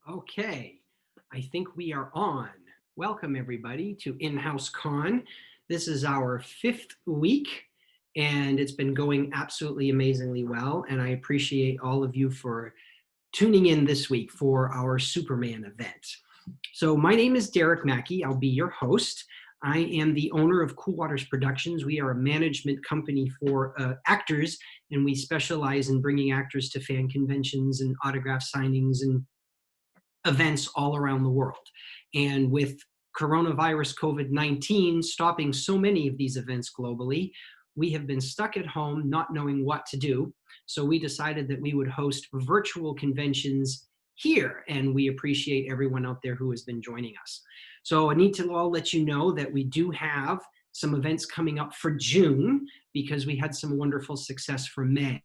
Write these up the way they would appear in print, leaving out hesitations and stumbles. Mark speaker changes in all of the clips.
Speaker 1: Okay, I think we are on. Welcome everybody to InHouse-CON. This is our 5th week and it's been going absolutely amazingly well, and I appreciate all of you for tuning in this week for our Superman event. So my name is Derek Mackey. I'll be your host. I am the owner of Cool Waters Productions. We are a management company for actors, and we specialize in bringing actors to fan conventions and autograph signings and events all around the world. And with coronavirus COVID-19 stopping so many of these events globally, we have been stuck at home not knowing what to do. So we decided that we would host virtual conventions here, and we appreciate everyone out there who has been joining us. So I need to all let you know that we do have some events coming up for June because we had some wonderful success for May.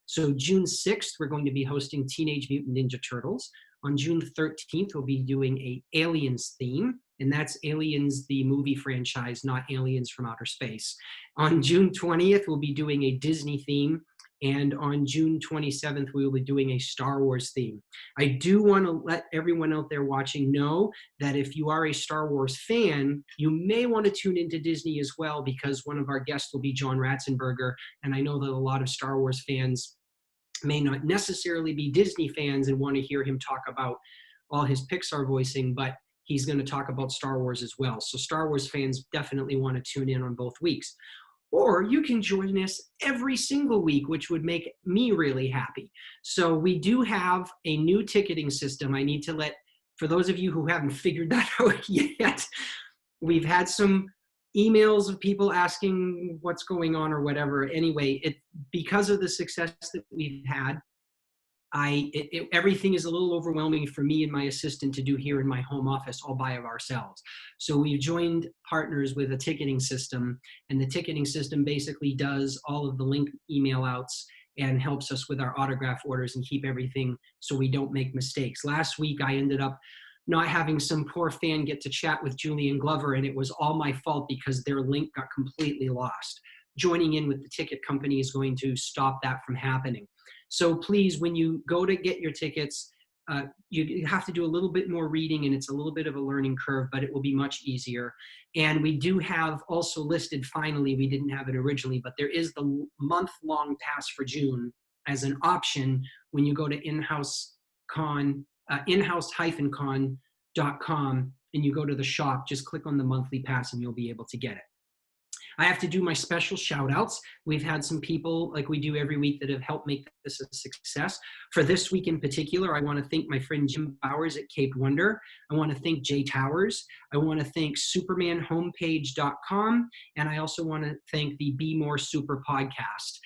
Speaker 1: So June 6th, we're going to be hosting Teenage Mutant Ninja Turtles. On June 13th, we'll be doing a Aliens theme, and that's Aliens, the movie franchise, not Aliens from Outer Space. On June 20th, we'll be doing a Disney theme, and on June 27th, we will be doing a Star Wars theme. I do want to let everyone out there watching know that if you are a Star Wars fan, you may want to tune into Disney as well, because one of our guests will be John Ratzenberger, and I know that a lot of Star Wars fans may not necessarily be Disney fans and want to hear him talk about all his Pixar voicing, but he's going to talk about Star Wars as well. So Star Wars fans definitely want to tune in on both weeks. Or you can join us every single week, which would make me really happy. So we do have a new ticketing system. I need to let, for those of you who haven't figured that out yet, we've had some emails of people asking what's going on or whatever. Anyway, because of the success that we've had, everything is a little overwhelming for me and my assistant to do here in my home office all by ourselves. So we've joined partners with a ticketing system, and the ticketing system basically does all of the link email outs and helps us with our autograph orders and keep everything so we don't make mistakes. Last week, I ended up not having some poor fan get to chat with Julian Glover, and it was all my fault because their link got completely lost. Joining in with the ticket company is going to stop that from happening. So please, when you go to get your tickets, you have to do a little bit more reading, and it's a little bit of a learning curve, but it will be much easier. And we do have also listed, finally, we didn't have it originally, but there is the month-long pass for June as an option when you go to InHouse-CON, InHouse-CON.com, and you go to the shop, just click on the monthly pass and you'll be able to get it. I have to do my special shout outs. We've had some people, like we do every week, that have helped make this a success. For this week in particular, I want to thank my friend Jim Bowers at Cape Wonder. I want to thank Jay Towers. I want to thank supermanhomepage.com. And I also want to thank the Be More Super podcast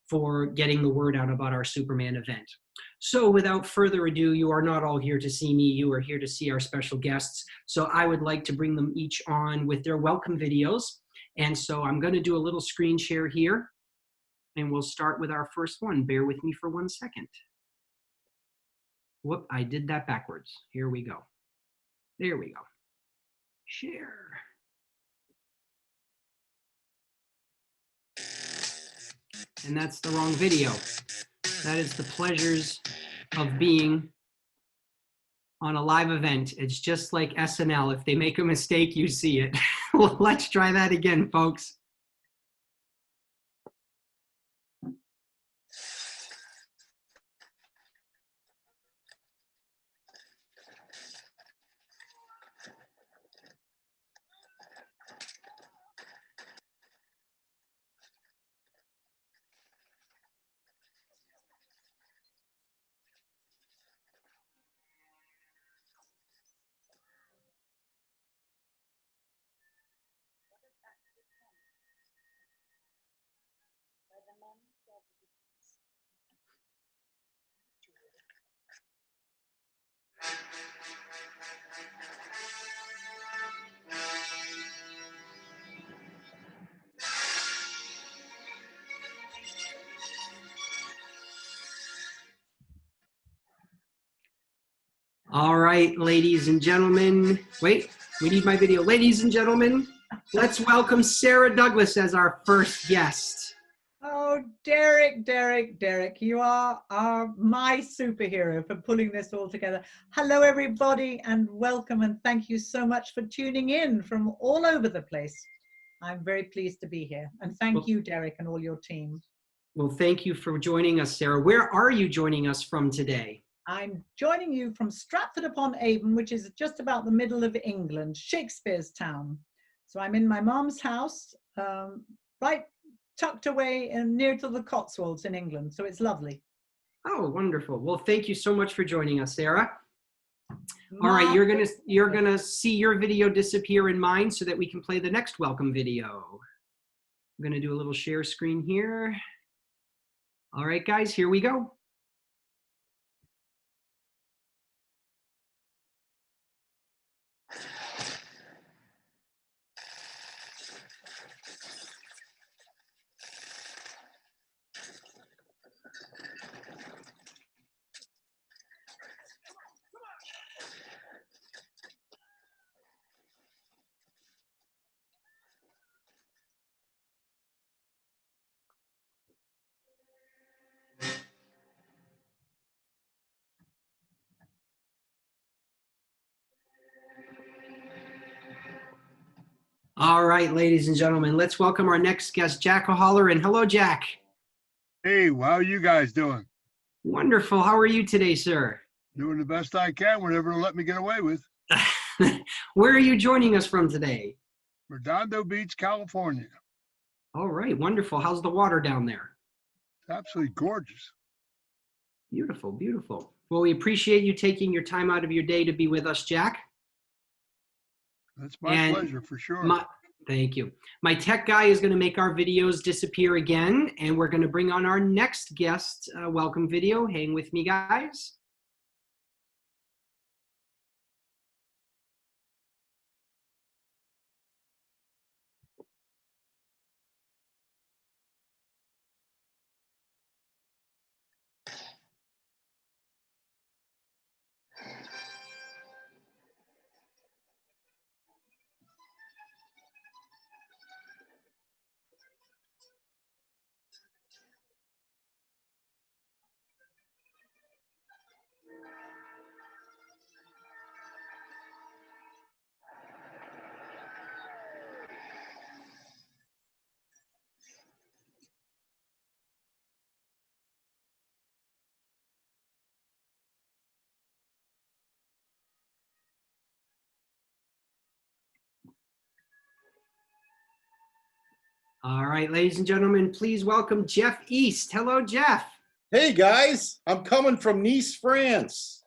Speaker 1: for getting the word out about our Superman event. So without further ado, you are not all here to see me. You are here to see our special guests. So I would like to bring them each on with their welcome videos. And so I'm going to do a little screen share here, and we'll start with our first one. Bear with me for 1 second. Whoop, I did that backwards. Here we go. There we go. Share. And that's the wrong video. That is the pleasures of being on a live event. It's just like SNL. If they make a mistake, you see it. Well, let's try that again, folks. All right, ladies and gentlemen. Wait, we need my video. Ladies and gentlemen, let's welcome Sarah Douglas as our first guest.
Speaker 2: Oh, Derek, you are my superhero for pulling this all together. Hello, everybody, and welcome, and thank you so much for tuning in from all over the place. I'm very pleased to be here, and thank you, Derek, and all your team.
Speaker 1: Well, thank you for joining us, Sarah. Where are you joining us from today?
Speaker 2: I'm joining you from Stratford-upon-Avon, which is just about the middle of England, Shakespeare's town. So I'm in my mom's house, right tucked away and near to the Cotswolds in England. So it's lovely.
Speaker 1: Oh, wonderful. Well, thank you so much for joining us, Sarah. All right, you're gonna see your video disappear in mine so that we can play the next welcome video. I'm gonna do a little share screen here. All right, guys, here we go. All right, ladies and gentlemen, let's welcome our next guest, Jack O'Halloran. Hello, Jack.
Speaker 3: Hey, how are you guys doing?
Speaker 1: Wonderful. How are you today, sir?
Speaker 3: Doing the best I can, whatever it'll let me get away with.
Speaker 1: Where are you joining us from today?
Speaker 3: Redondo Beach, California.
Speaker 1: All right, wonderful. How's the water down there?
Speaker 3: It's absolutely gorgeous.
Speaker 1: Beautiful, beautiful. Well, we appreciate you taking your time out of your day to be with us, Jack.
Speaker 3: That's my pleasure, for sure.
Speaker 1: Thank you. My tech guy is going to make our videos disappear again, and we're going to bring on our next guest welcome video. Hang with me, guys. All right, ladies and gentlemen, please welcome Jeff East. Hello, Jeff.
Speaker 4: Hey guys, I'm coming from Nice, France,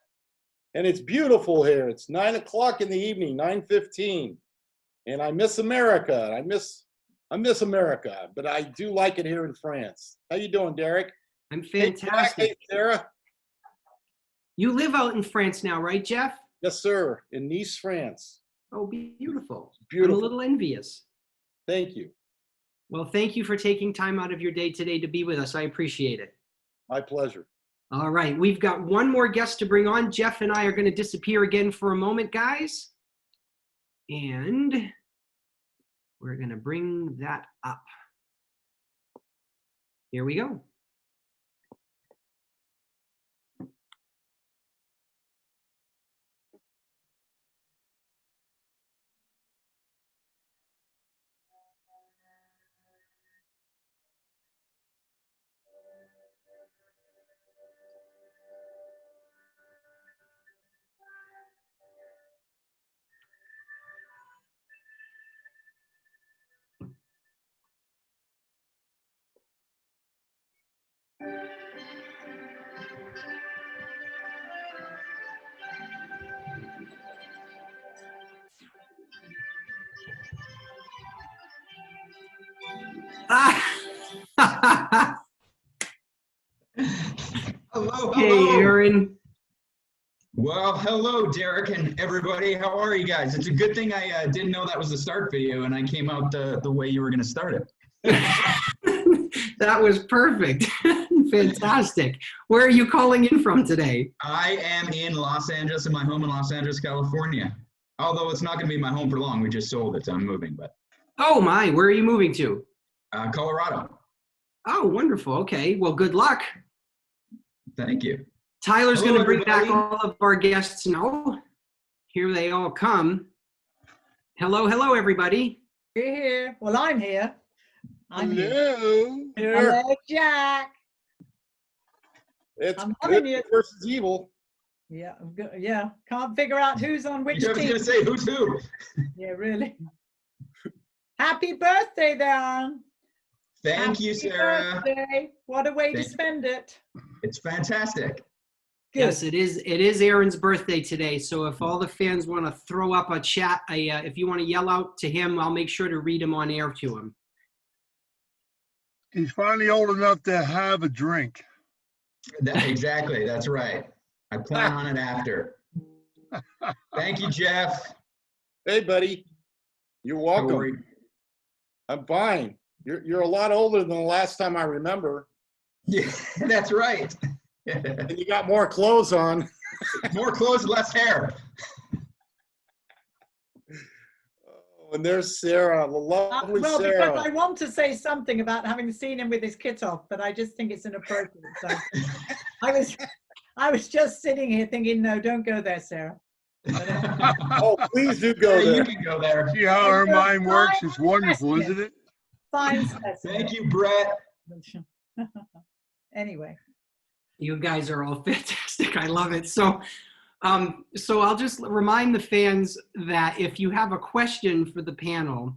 Speaker 4: and it's beautiful here. It's 9 o'clock in the evening, 9:15, and I miss America. I miss America, but I do like it here in France. How you doing, Derek?
Speaker 1: I'm fantastic.
Speaker 4: Hey, Sarah.
Speaker 1: You live out in France now, right, Jeff?
Speaker 4: Yes, sir, in Nice, France.
Speaker 1: Oh, beautiful.
Speaker 4: Beautiful.
Speaker 1: I'm a little envious.
Speaker 4: Thank you.
Speaker 1: Well, thank you for taking time out of your day today to be with us. I appreciate it.
Speaker 4: My pleasure.
Speaker 1: All right, we've got one more guest to bring on. Jeff and I are going to disappear again for a moment, guys. And we're going to bring that up. Here we go.
Speaker 5: Hello,
Speaker 1: Hey,
Speaker 5: hello.
Speaker 1: Aaron.
Speaker 5: Well, hello, Derek and everybody. How are you guys? It's a good thing I didn't know that was the start video and I came out the way you were going to start it.
Speaker 1: That was perfect. Fantastic. Where are you calling in from today?
Speaker 5: I am in Los Angeles, in my home in Los Angeles, California. Although it's not going to be my home for long. We just sold it, so I'm moving. But
Speaker 1: Oh my, where are you moving to?
Speaker 5: Colorado.
Speaker 1: Oh, wonderful. Okay. Well, good luck.
Speaker 5: Thank you.
Speaker 1: Tyler's
Speaker 5: Hello,
Speaker 1: going to bring back
Speaker 5: everybody.
Speaker 1: all of our guests now. Here they all come. Hello, hello, everybody.
Speaker 2: You're here. Well, I'm here. I'm here.
Speaker 3: Hello.
Speaker 4: Here,
Speaker 2: Hello, Jack.
Speaker 4: it's
Speaker 2: I'm
Speaker 4: good
Speaker 2: loving you.
Speaker 4: versus evil.
Speaker 2: Yeah, yeah. Can't figure out who's on which
Speaker 5: I was
Speaker 2: team.
Speaker 5: going to say who's who.
Speaker 2: Yeah, really. Happy birthday, Dan.
Speaker 5: Thank you,
Speaker 2: Happy
Speaker 5: Sarah.
Speaker 2: birthday. What a way to
Speaker 5: Thank you.
Speaker 2: spend it.
Speaker 5: It's fantastic.
Speaker 2: Good.
Speaker 1: Yes, it is. It is Aaron's birthday today. So if all the fans want to throw up a chat, if you want to yell out to him, I'll make sure to read him on air to him.
Speaker 3: He's finally old enough to have a drink.
Speaker 5: Exactly. That's right. I plan on it after. Thank you, Jeff.
Speaker 4: Hey, buddy. You're
Speaker 5: How are
Speaker 4: welcome.
Speaker 5: you?
Speaker 4: I'm fine. You're a lot older than the last time I remember.
Speaker 5: Yeah, that's right.
Speaker 4: And you got more clothes on.
Speaker 5: More clothes, less hair.
Speaker 4: Oh, and there's Sarah, the lovely
Speaker 2: Well, because
Speaker 4: Sarah.
Speaker 2: I want to say something about having seen him with his kit off, but I just think it's inappropriate. So I was just sitting here thinking, no, don't go there, Sarah.
Speaker 4: Oh, please do go
Speaker 5: Yeah, you
Speaker 4: there.
Speaker 5: can go there.
Speaker 3: See how her mind works? It's wonderful, isn't it?
Speaker 2: Fine specimen.
Speaker 5: Thank you, Brett.
Speaker 2: Anyway.
Speaker 1: You guys are all fantastic. I love it. So I'll just remind the fans that if you have a question for the panel,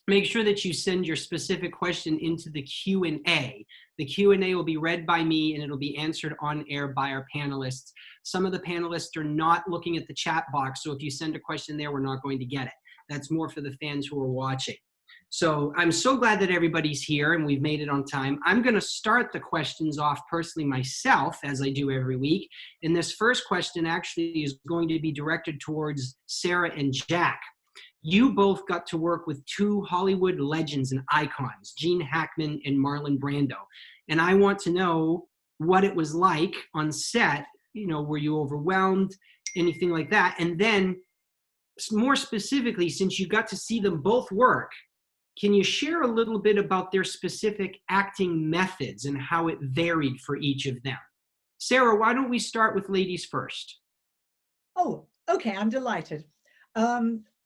Speaker 1: make sure that you send your specific question into the Q&A. The Q&A will be read by me and it'll be answered on air by our panelists. Some of the panelists are not looking at the chat box, so if you send a question there, we're not going to get it. That's more for the fans who are watching. So I'm so glad that everybody's here and we've made it on time. I'm going to start the questions off personally myself, as I do every week. And this first question actually is going to be directed towards Sarah and Jack. You both got to work with two Hollywood legends and icons, Gene Hackman and Marlon Brando. And I want to know what it was like on set. You know, were you overwhelmed, anything like that? And then more specifically, since you got to see them both work, can you share a little bit about their specific acting methods and how it varied for each of them? Sarah, why don't we start with ladies first?
Speaker 2: Oh, okay, I'm delighted.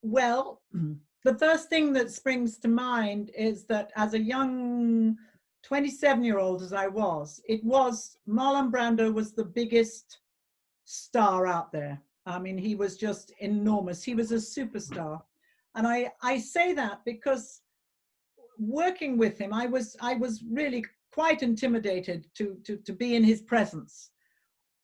Speaker 2: Well, the first thing that springs to mind is that as a young 27-year-old as I was, Marlon Brando was the biggest star out there. I mean, he was just enormous. He was a superstar. And I say that because working with him, I was really quite intimidated to be in his presence.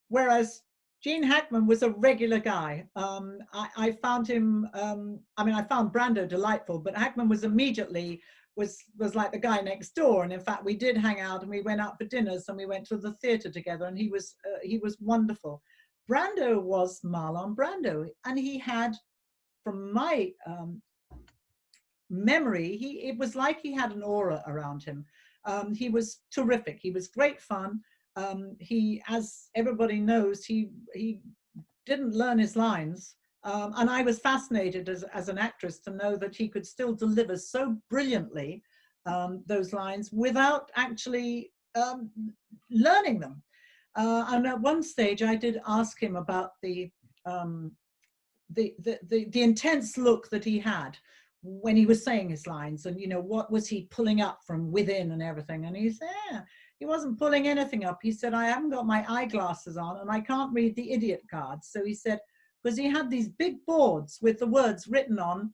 Speaker 2: Whereas Gene Hackman was a regular guy. I found him, I found Brando delightful, but Hackman was immediately, was like the guy next door. And in fact, we did hang out and we went out for dinners and we went to the theater together and he was wonderful. Brando was Marlon Brando, and he had, from my memory, it was like he had an aura around him. He was terrific. He was great fun. He, as everybody knows, he didn't learn his lines. And I was fascinated as an actress to know that he could still deliver so brilliantly those lines without actually learning them. And at one stage, I did ask him about the intense look that he had when he was saying his lines, and, you know, what was he pulling up from within and everything. And he said, yeah, he wasn't pulling anything up. He said, I haven't got my eyeglasses on and I can't read the idiot cards. So he said, because he had these big boards with the words written on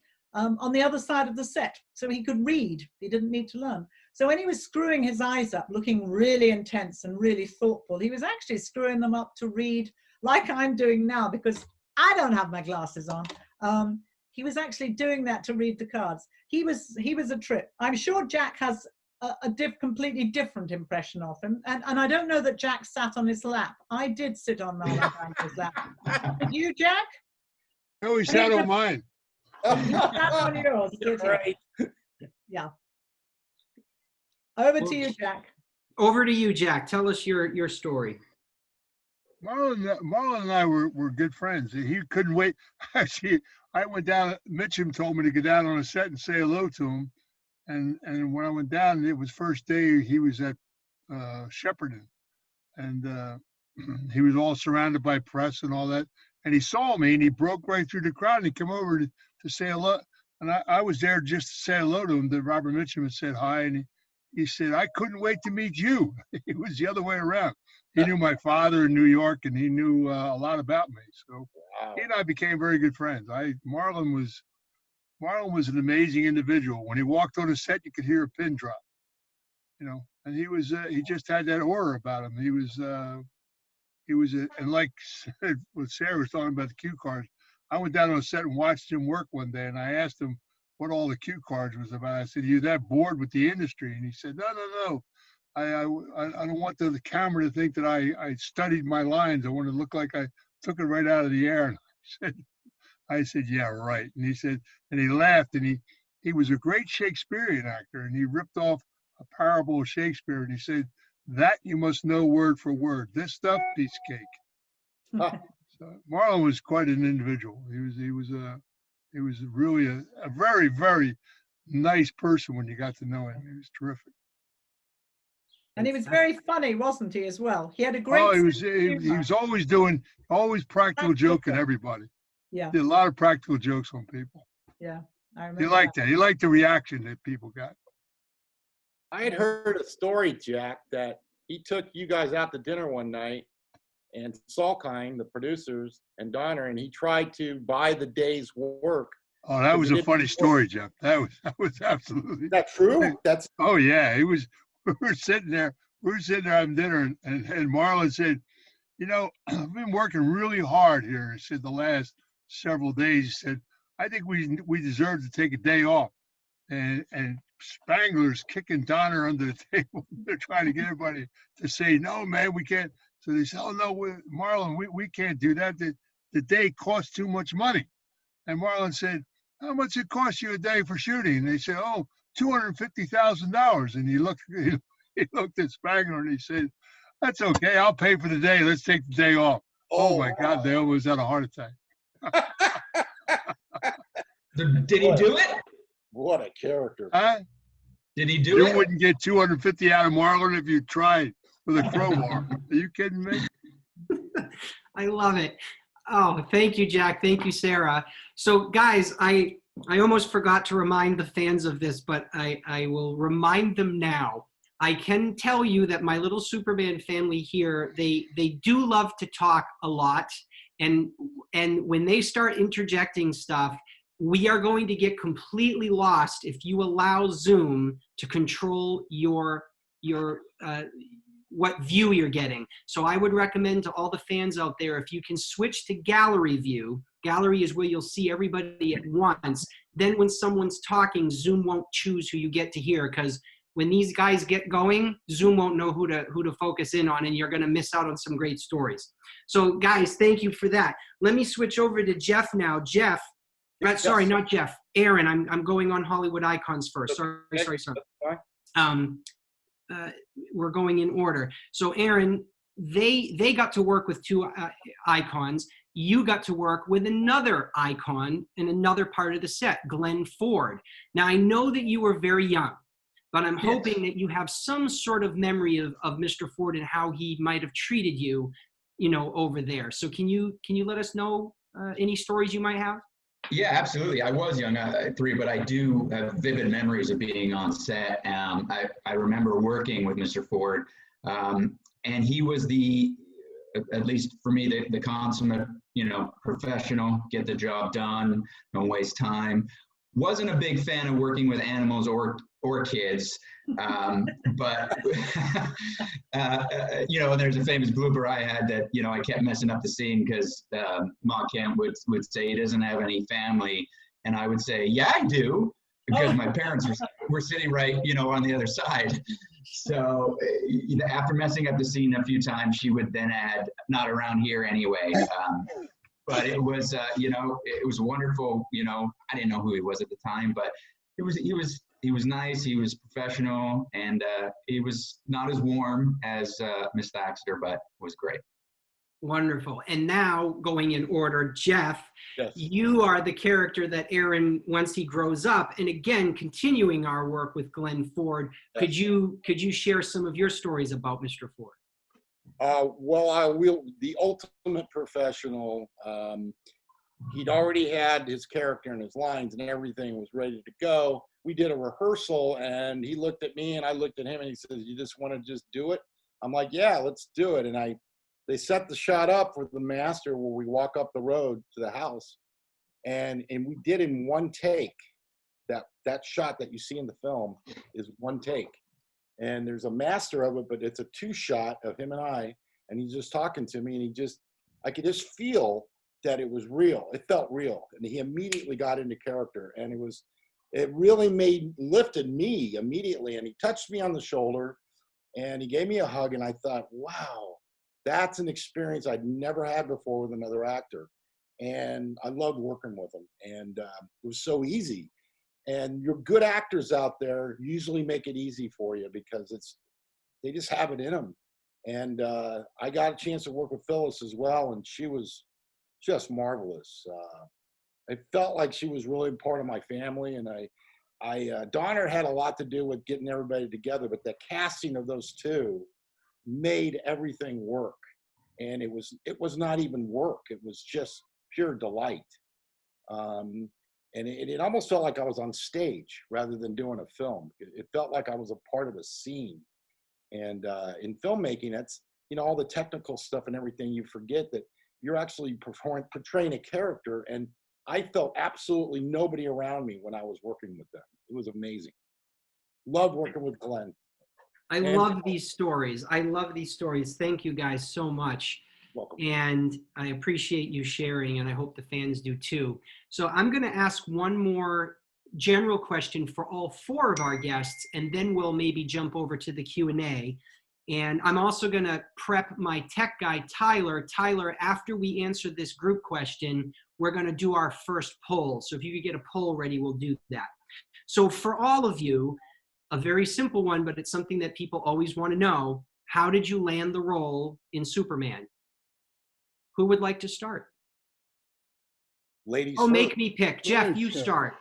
Speaker 2: the other side of the set, so he could read. He didn't need to learn. So when he was screwing his eyes up, looking really intense and really thoughtful, he was actually screwing them up to read like I'm doing now, because I don't have my glasses on. He was actually doing that to read the cards. He was a trip. I'm sure Jack has a completely different impression of him. And I don't know that Jack sat on his lap. I did sit on Marlon Brando's lap. Did you, Jack?
Speaker 3: No, he sat on mine.
Speaker 2: You sat on yours, did you?
Speaker 4: Right.
Speaker 2: Yeah. Over to you, Jack.
Speaker 1: Over to you, Jack. Tell us your story.
Speaker 3: Marlon and I were good friends. He couldn't wait. Actually, I went down, Mitchum told me to go down on a set and say hello to him. And when I went down, it was first day he was at Shepparton, and he was all surrounded by press and all that. And he saw me, and he broke right through the crowd, and he came over to say hello. And I was there just to say hello to him. That Robert Mitchum had said hi, and he said, "I couldn't wait to meet you." It was the other way around. He knew my father in New York, and he knew a lot about me. So he and I became very good friends. Marlon was an amazing individual. When he walked on a set, you could hear a pin drop, and he just had that aura about him. And like what Sarah was talking about the cue cards, I went down on a set and watched him work one day, and I asked him what all the cue cards was about. I said, "You that bored with the industry?" And he said, No. I don't want the camera to think that I studied my lines. I want to look like I took it right out of the air." And I said, "Yeah, right." And he said, and he laughed, and he was a great Shakespearean actor, and he ripped off a parable of Shakespeare, and he said, "That you must know word for word. This stuff, piece of cake." So Marlon was quite an individual. He was really a very, very nice person when you got to know him. He was terrific.
Speaker 2: And he was very funny, wasn't he, as well? He had a great
Speaker 3: Oh, he
Speaker 2: sense of humor.
Speaker 3: was always practical joking everybody.
Speaker 2: Yeah,
Speaker 3: Did a lot of practical jokes on people.
Speaker 2: yeah, I remember.
Speaker 3: He liked that. He liked the reaction that people got.
Speaker 4: I had heard a story, Jack, that he took you guys out to dinner one night, and Salkind, the producers, and Donner, and he tried to buy the day's work.
Speaker 3: Oh, that was a funny story, Jeff. That was absolutely.
Speaker 4: Is that true? That's.
Speaker 3: Oh yeah, it was. We were sitting there having dinner, and Marlon said, "I've been working really hard here." He said the last several days. He said, "I think we deserve to take a day off." And Spangler's kicking Donner under the table. They're trying to get everybody to say, "No, man, we can't." So they said, "Oh no, Marlon, we can't do that. The day costs too much money." And Marlon said, "How much it cost you a day for shooting?" And they said, "Oh, $250,000. And he looked at Spangler and he said, "That's okay. I'll pay for the day. Let's take the day off." Oh my God, they almost had a heart attack.
Speaker 5: Did he do it?
Speaker 4: What a character.
Speaker 3: Huh?
Speaker 5: Did he do
Speaker 3: You
Speaker 5: it?
Speaker 3: wouldn't get 250 out of Marlon if you tried with a crowbar. Are you kidding me?
Speaker 1: I love it. Oh, thank you, Jack. Thank you, Sarah. So guys, I almost forgot to remind the fans of this, but I will remind them now. I can tell you that my little Superman family here, they do love to talk a lot. And when they start interjecting stuff, we are going to get completely lost if you allow Zoom to control your what view you're getting. So I would recommend to all the fans out there, if you can switch to gallery view. Gallery is where you'll see everybody at once. Then when someone's talking, Zoom won't choose who you get to hear, because when these guys get going, Zoom won't know who to focus in on, and you're going to miss out on some great stories. So guys, thank you for that. Let me switch over to Jeff now. Jeff, sorry, not Jeff. Aaron, I'm going on Hollywood Icons first. Sorry. We're going in order. So Aaron, they got to work with two icons. You got to work with another icon in another part of the set, Glenn Ford. Now I know that you were very young, but I'm hoping that you have some sort of memory of Mr. Ford and how he might have treated you, over there. So can you let us know any stories you might have?
Speaker 5: Yeah, absolutely. I was young, 3, but I do have vivid memories of being on set. I remember working with Mr. Ford, and he was at least for me, the consummate, professional, get the job done, don't waste time. Wasn't a big fan of working with animals or kids, but there's a famous blooper I had that I kept messing up the scene because Ma Kent would say he doesn't have any family, and I would say, yeah, I do, because my parents were sitting right on the other side. So after messing up the scene a few times, she would then add, "Not around here anyway." But it was, it was wonderful. I didn't know who he was at the time, but he was nice. He was professional, and he was not as warm as Miss Thaxter, but was great.
Speaker 1: Wonderful. And now going in order, Jeff,
Speaker 4: Yes.
Speaker 1: you are the character that Aaron, once he grows up, and again, continuing our work with Glenn Ford, could you share some of your stories about Mr. Ford?
Speaker 4: Well, I will. The ultimate professional. He'd already had his character and his lines and everything was ready to go. We did a rehearsal and he looked at me and I looked at him and he says, "You just want to just do it?" I'm like, "Yeah, let's do it." And they set the shot up for the master where we walk up the road to the house, and we did in one take. That shot that you see in the film is one take, and there's a master of it, but it's a two shot of him and he's just talking to me, and I could just feel that it was real. It felt real, and he immediately got into character, and it really lifted me immediately. And he touched me on the shoulder, and he gave me a hug, and I thought, wow, that's an experience I'd never had before with another actor, and I loved working with him, and it was so easy. And your good actors out there usually make it easy for you because they just have it in them. And I got a chance to work with Phyllis as well, and she was just marvelous. I felt like she was really part of my family, and Donner had a lot to do with getting everybody together, but the casting of those two made everything work. And it was not even work. It was just pure delight. And it almost felt like I was on stage rather than doing a film. It felt like I was a part of a scene. And in filmmaking, that's, all the technical stuff and everything, you forget that you're actually portraying a character. And I felt absolutely nobody around me when I was working with them. It was amazing. Loved working with Glenn.
Speaker 1: I love these stories. I love these stories. Thank you guys so much.
Speaker 4: Welcome.
Speaker 1: And I appreciate you sharing, and I hope the fans do too. So I'm going to ask one more general question for all four of our guests, and then we'll maybe jump over to the Q&A. And I'm also going to prep my tech guy, Tyler. Tyler, after we answer this group question, we're going to do our first poll. So if you could get a poll ready, we'll do that. So for all of you, a very simple one, but it's something that people always want to know. How did you land the role in Superman? Who would like to start?
Speaker 4: Ladies
Speaker 1: Oh,
Speaker 4: first.
Speaker 1: make me pick. Jeff, you start.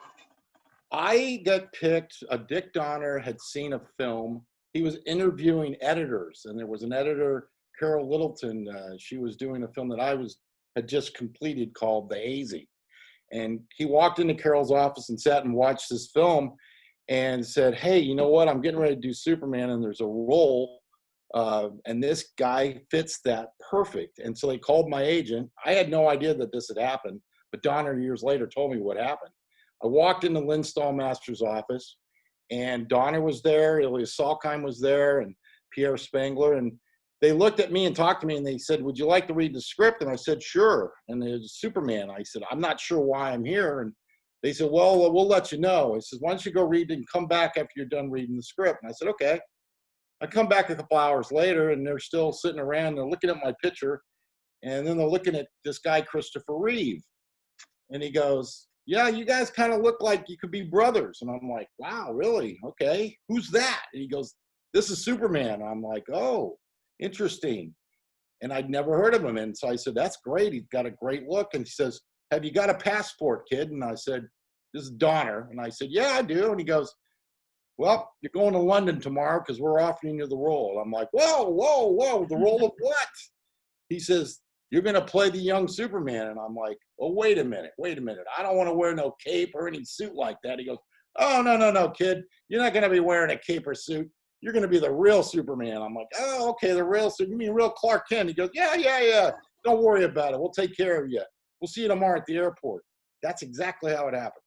Speaker 4: I got picked. Dick Donner had seen a film. He was interviewing editors, and there was an editor, Carol Littleton. She was doing a film that I had just completed called The Hazy. And he walked into Carol's office and sat and watched this film and said, "Hey, you know what? I'm getting ready to do Superman, and there's a role, and this guy fits that perfect." And so they called my agent. I had no idea that this had happened, but Donner years later told me what happened. I walked into Lynn Stallmaster's office, and Donner was there, Elias Salkheim was there, and Pierre Spangler, and they looked at me and talked to me, and they said, "Would you like to read the script?" And I said, "Sure." And it was Superman. I said, "I'm not sure why I'm here." And they said, "Well, we'll let you know." I said, "Why don't you go read and come back after you're done reading the script?" And I said, "Okay." I come back a couple hours later, and they're still sitting around. They're looking at my picture, and then they're looking at this guy, Christopher Reeve. And he goes, "Yeah, you guys kind of look like you could be brothers." And I'm like, "Wow, really? Okay. Who's that?" And he goes, "This is Superman." I'm like, "Oh, interesting." And I'd never heard of him. And so I said, "That's great. He's got a great look." And he says, "Have you got a passport, kid?" And I said, "This is Donner." And I said, "Yeah, I do." And he goes, "Well, you're going to London tomorrow because we're offering you the role." I'm like, "Whoa, whoa, whoa, the role of what?" He says, "You're going to play the young Superman." And I'm like, "Oh, wait a minute. I don't want to wear no cape or any suit like that." He goes, "Oh, no, kid. You're not going to be wearing a cape or suit. You're going to be the real Superman." I'm like, "Oh, okay, the real Superman. You mean real Clark Kent?" He goes, Yeah. Don't worry about it. We'll take care of you. We'll see you tomorrow at the airport." That's exactly how it happened.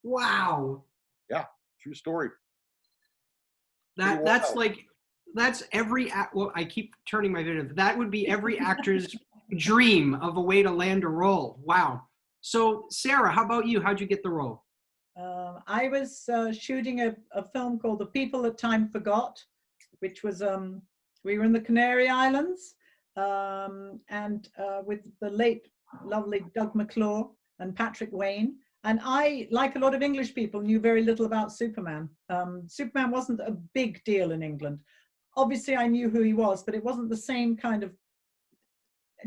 Speaker 1: Wow.
Speaker 4: Yeah, true story.
Speaker 1: That's every, well, I keep turning my video. That would be every actor's dream of a way to land a role. Wow. So Sarah, how about you? How'd you get the role?
Speaker 2: I was shooting a film called The People That Time Forgot, which was, we were in the Canary Islands, and with the late, lovely Doug McClure and Patrick Wayne. And I, like a lot of English people, knew very little about Superman. Superman wasn't a big deal in England. Obviously, I knew who he was, but it wasn't the same kind of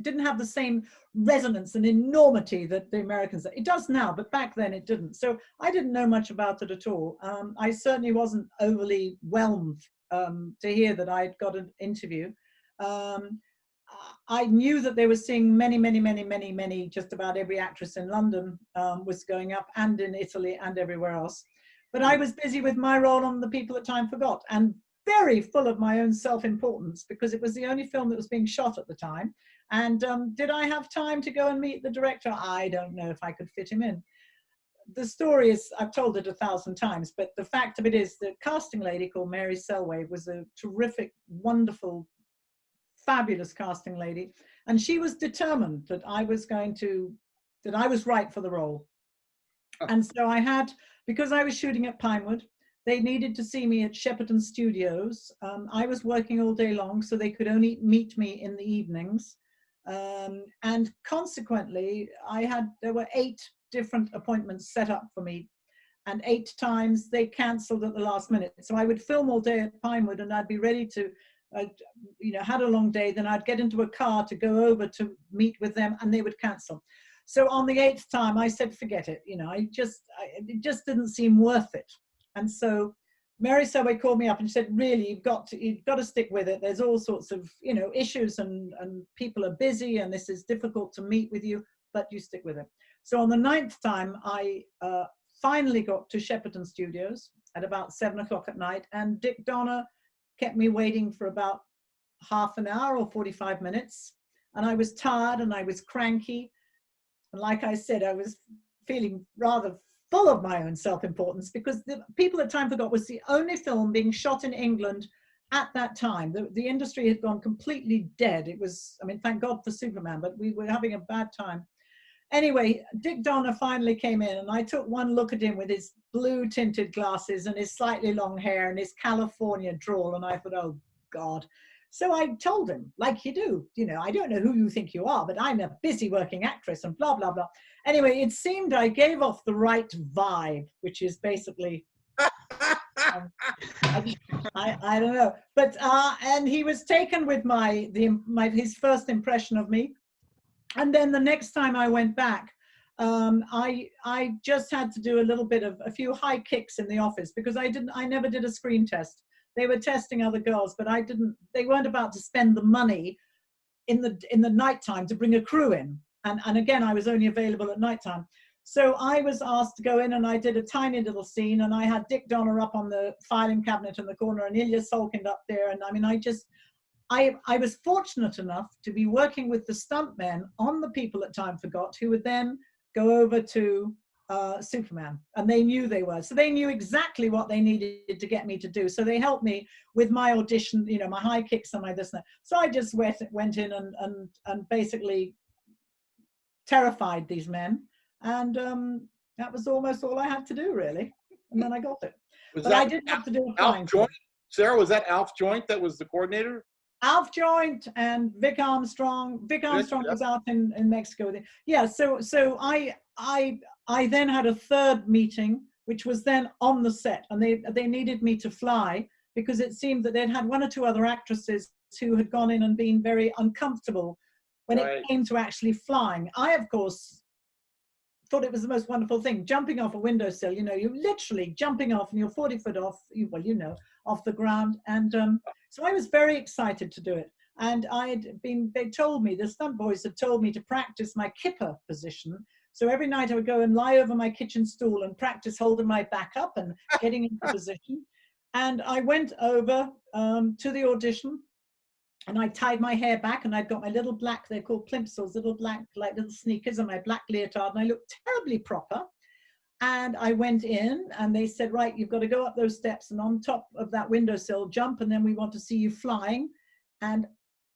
Speaker 2: didn't have the same resonance and enormity that the Americans, it does now, but back then it didn't. So I didn't know much about it at all. I certainly wasn't overly whelmed to hear that I'd got an interview. I knew that they were seeing many, just about every actress in London was going up, and in Italy and everywhere else. But I was busy with my role on The People That Time Forgot, and very full of my own self-importance, because it was the only film that was being shot at the time. And did I have time to go and meet the director? I don't know if I could fit him in. The story is, I've told it 1,000 times, but the fact of it is the casting lady called Mary Selway was a terrific, wonderful, fabulous casting lady. And she was determined that I was right for the role. And so I had, because I was shooting at Pinewood, they needed to see me at Shepperton Studios. I was working all day long, so they could only meet me in the evenings. And consequently, there were 8 different appointments set up for me, and 8 times they cancelled at the last minute. So I would film all day at Pinewood, and I'd be ready to, had a long day, then I'd get into a car to go over to meet with them, and they would cancel. So on the 8th time, I said, forget it. It just didn't seem worth it. And so Mary Selway called me up and said, really, you've got to stick with it. There's all sorts of, issues, and people are busy, and this is difficult to meet with you, but you stick with it. So on the 9th time, I finally got to Shepperton Studios at about 7 o'clock at night, and Dick Donner kept me waiting for about half an hour or 45 minutes. And I was tired and I was cranky. And like I said, I was feeling rather full of my own self-importance, because The People That Time Forgot was the only film being shot in England at that time. The industry had gone completely dead. It was, thank God for Superman, but we were having a bad time. Anyway, Dick Donner finally came in, and I took one look at him with his blue tinted glasses and his slightly long hair and his California drawl, and I thought, oh God. So I told him, like you do, I don't know who you think you are, but I'm a busy working actress and blah, blah, blah. Anyway, it seemed I gave off the right vibe, which is basically, I don't know. But, and he was taken with his first impression of me. And then the next time I went back, I just had to do a few high kicks in the office, because I never did a screen test. They were testing other girls, but they weren't about to spend the money in the nighttime to bring a crew in. And again, I was only available at nighttime. So I was asked to go in, and I did a tiny little scene, and I had Dick Donner up on the filing cabinet in the corner, and Ilya Solkind up there. And I was fortunate enough to be working with the stuntmen on The People That Time Forgot, who would then go over to Superman, and they knew they were. So they knew exactly what they needed to get me to do. So they helped me with my audition, my high kicks and my this and that. So I just went in and basically terrified these men. And that was almost all I had to do, really. And then I got it. But I didn't have to do a flying.
Speaker 4: Alf Joint? Sarah, was that Alf Joint that was the coordinator?
Speaker 2: Alf Joint and Vic Armstrong. Vic Armstrong was out in Mexico. Yeah, so I then had a third meeting, which was then on the set, and they needed me to fly, because it seemed that they'd had 1 or 2 other actresses who had gone in and been very uncomfortable when it came to actually flying. I, of course, thought it was the most wonderful thing, jumping off a windowsill. You're literally jumping off, and you're 40 foot off, off the ground. And so I was very excited to do it. And they told me, the stunt boys had told me to practice my kipper position. So every night I would go and lie over my kitchen stool and practice holding my back up and getting into position. And I went over to the audition, and I tied my hair back, and I'd got my little black, they're called plimsolls, little black, like little sneakers, and my black leotard, and I looked terribly proper. And I went in, and they said, right, you've got to go up those steps, and on top of that windowsill, jump, and then we want to see you flying. And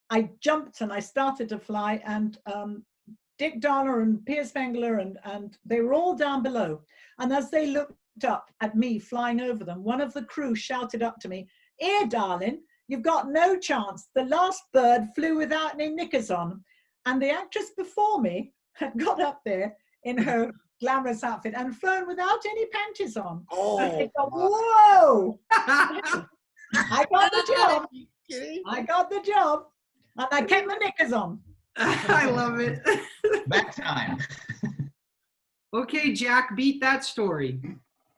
Speaker 2: I jumped, and I started to fly, and Dick Donner and Piers Spengler, and they were all down below. And as they looked up at me flying over them, one of the crew shouted up to me, "Here, darling, you've got no chance. The last bird flew without any knickers on." And the actress before me had got up there in her glamorous outfit and flown without any panties on.
Speaker 4: Oh,
Speaker 2: I thought, whoa! I got the job. I got the job, and I kept my knickers on.
Speaker 1: I love it.
Speaker 5: Back time.
Speaker 1: Okay, Jack, beat that story.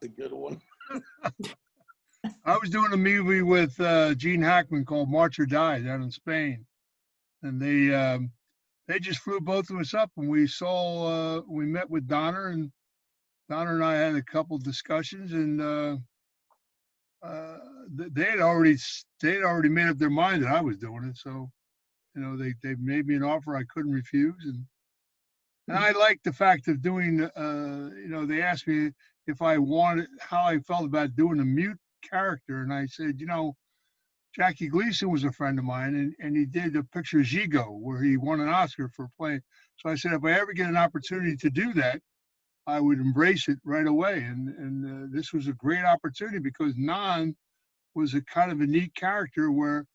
Speaker 4: The good one.
Speaker 3: I was doing a movie with Gene Hackman called March or Die down in Spain, and they just flew both of us up, and we met with Donna, and Donna and I had a couple discussions, and they had already made up their mind that I was doing it. So, they made me an offer I couldn't refuse, and I liked the fact of doing. They asked me if how I felt about doing a mute character, and I said, Jackie Gleason was a friend of mine, and he did a picture Gigot where he won an Oscar for playing. So I said, if I ever get an opportunity to do that, I would embrace it right away. And this was a great opportunity because Nan was a kind of a neat character where,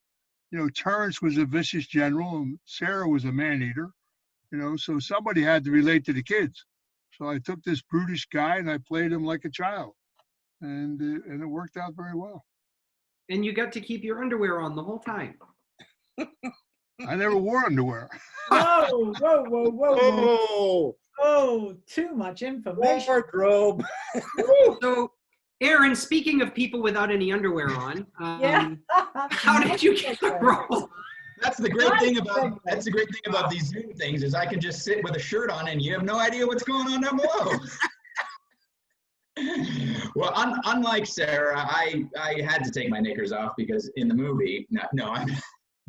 Speaker 3: Terrence was a vicious general and Sarah was a man-eater, so somebody had to relate to the kids. So I took this brutish guy and I played him like a child, and it worked out very well.
Speaker 1: And you got to keep your underwear on the whole time.
Speaker 3: I never wore underwear.
Speaker 2: Whoa, whoa, whoa, whoa, whoa.
Speaker 4: Oh,
Speaker 2: Oh, too much information.
Speaker 4: wardrobe.
Speaker 1: So, Aaron, speaking of people without any underwear on,
Speaker 2: Yeah.
Speaker 1: how did you get the role?
Speaker 5: That's the great thing about these Zoom things is I can just sit with a shirt on and you have no idea what's going on down below. Well, unlike Sarah, I had to take my knickers off because in the movie, no, I'm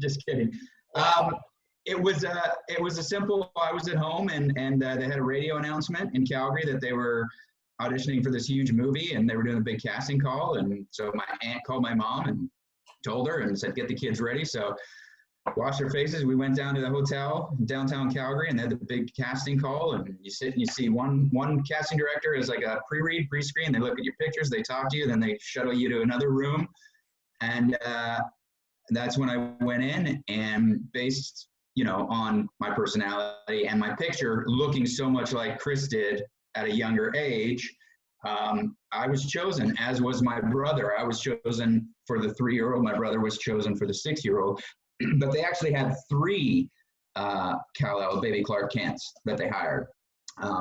Speaker 5: just kidding. It was a simple. I was at home and they had a radio announcement in Calgary that they were auditioning for this huge movie and they were doing a big casting call. And so my aunt called my mom and told her and said, get the kids ready. So washed their faces. We went down to the hotel in downtown Calgary and they had the big casting call. And you sit and you see one casting director is like a pre-screen. They look at your pictures, they talk to you, then they shuttle you to another room. And that's when I went in and based, on my personality and my picture looking so much like Chris did at a younger age, I was chosen, as was my brother. I was chosen for the 3-year-old. My brother was chosen for the 6-year-old. But they actually had 3 Kal-El baby Clark Kents that they hired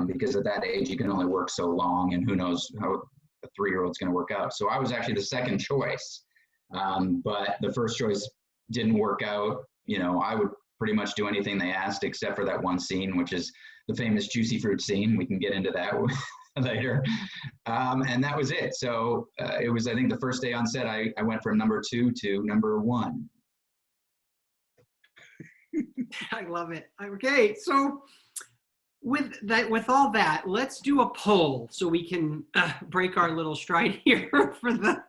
Speaker 5: because at that age you can only work so long, and who knows how a 3-year-old's going to work out. So I was actually the second choice, but the first choice didn't work out. I would pretty much do anything they asked except for that one scene, which is the famous juicy fruit scene. We can get into that later. And that was it. So it was, I think, the first day on set, I went from number 2 to number 1.
Speaker 1: I love it. Okay, so with all that, let's do a poll so we can break our little stride here for the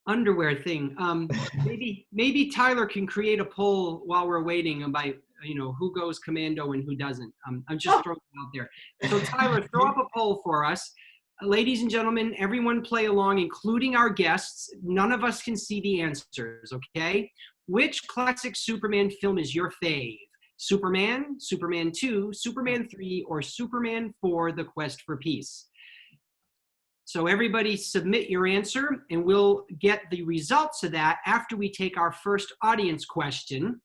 Speaker 1: underwear thing. Maybe Tyler can create a poll while we're waiting about who goes commando and who doesn't. I'm just throwing it out there. So Tyler, throw up a poll for us. Ladies and gentlemen, everyone play along, including our guests. None of us can see the answers, okay? Which classic Superman film is your fave? Superman, Superman 2, Superman 3, or Superman 4, The Quest for Peace? So everybody submit your answer, and we'll get the results of that after we take our first audience question.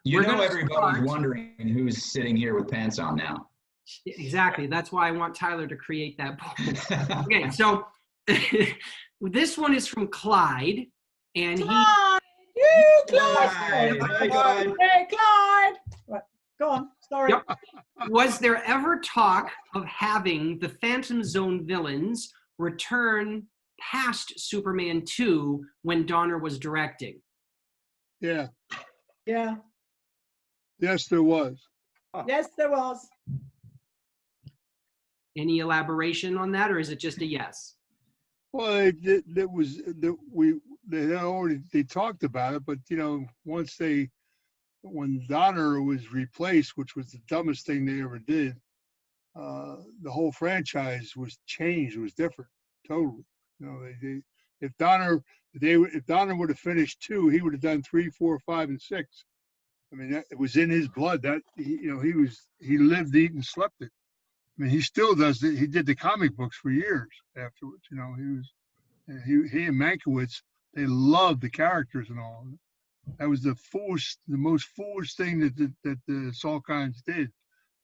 Speaker 5: Everybody's wondering who's sitting here with pants on now.
Speaker 1: Exactly. That's why I want Tyler to create that poll. Okay, so this one is from Clyde, and
Speaker 2: Clyde! Clyde!
Speaker 5: Hi, Clyde.
Speaker 2: Hey, Clyde! Right, go on. Sorry.
Speaker 1: Yep. Was there ever talk of having the Phantom Zone villains return past Superman 2 when Donner was directing?
Speaker 3: Yeah.
Speaker 2: Yeah.
Speaker 3: Yes, there was.
Speaker 2: Yes, there was.
Speaker 1: Any elaboration on that, or is it just a yes?
Speaker 3: Well, they talked about it, but when Donner was replaced, which was the dumbest thing they ever did, the whole franchise was changed, was different, totally. If Donner would have finished 2, he would have done 3, 4, 5, and 6. I mean, it was in his blood. That he lived, eat, and slept it. I mean, he still does it. He did the comic books for years afterwards. He and Mankiewicz, they loved the characters and all. That was the most foolish thing that the Salkinds did,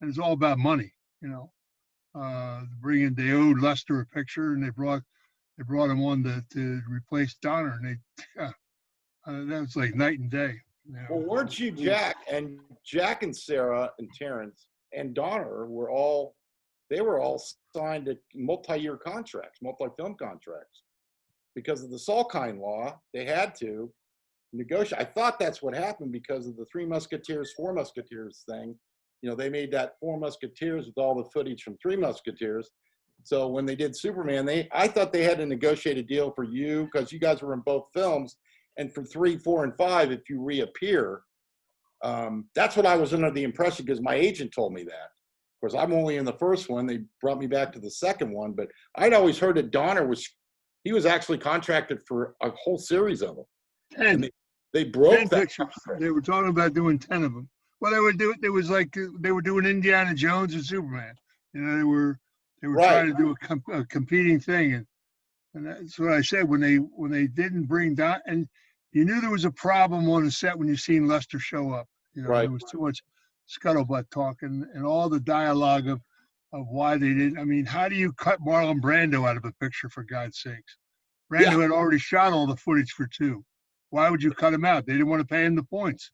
Speaker 3: and it's all about money, you know. They owed Lester a picture, and they brought him on to replace Donner, and that was like night and day. You know.
Speaker 4: Well, weren't you Jack and Sarah and Terrence and Donner were all signed to multi-year contracts, multi-film contracts. Because of the Salkind law, they had to negotiate. I thought that's what happened because of the Three Musketeers, Four Musketeers thing. You know, they made that Four Musketeers with all the footage from Three Musketeers. So when they did Superman, I thought they had to negotiate a deal for you because you guys were in both films, and for 3, 4, and 5, if you reappear. That's what I was under the impression because my agent told me that. Of course, I'm only in the first one. They brought me back to the second one, but I'd always heard that Donner was actually contracted for a whole series of them.
Speaker 3: 10.
Speaker 4: And they broke
Speaker 3: 10
Speaker 4: that
Speaker 3: pictures.
Speaker 4: contract.
Speaker 3: They were talking about doing 10 of them. Well, it was like they were doing Indiana Jones and Superman. You know, they were
Speaker 4: Right.
Speaker 3: trying to do a competing thing, and that's what I said when they didn't bring Don, and you knew there was a problem on the set when you seen Lester show up. You know,
Speaker 4: Right.
Speaker 3: there was too much scuttlebutt talk and all the dialogue of why they didn't. I mean, how do you cut Marlon Brando out of a picture, for God's sakes? Brando had already shot all the footage for 2. Why would you cut him out? They didn't want to pay him the points.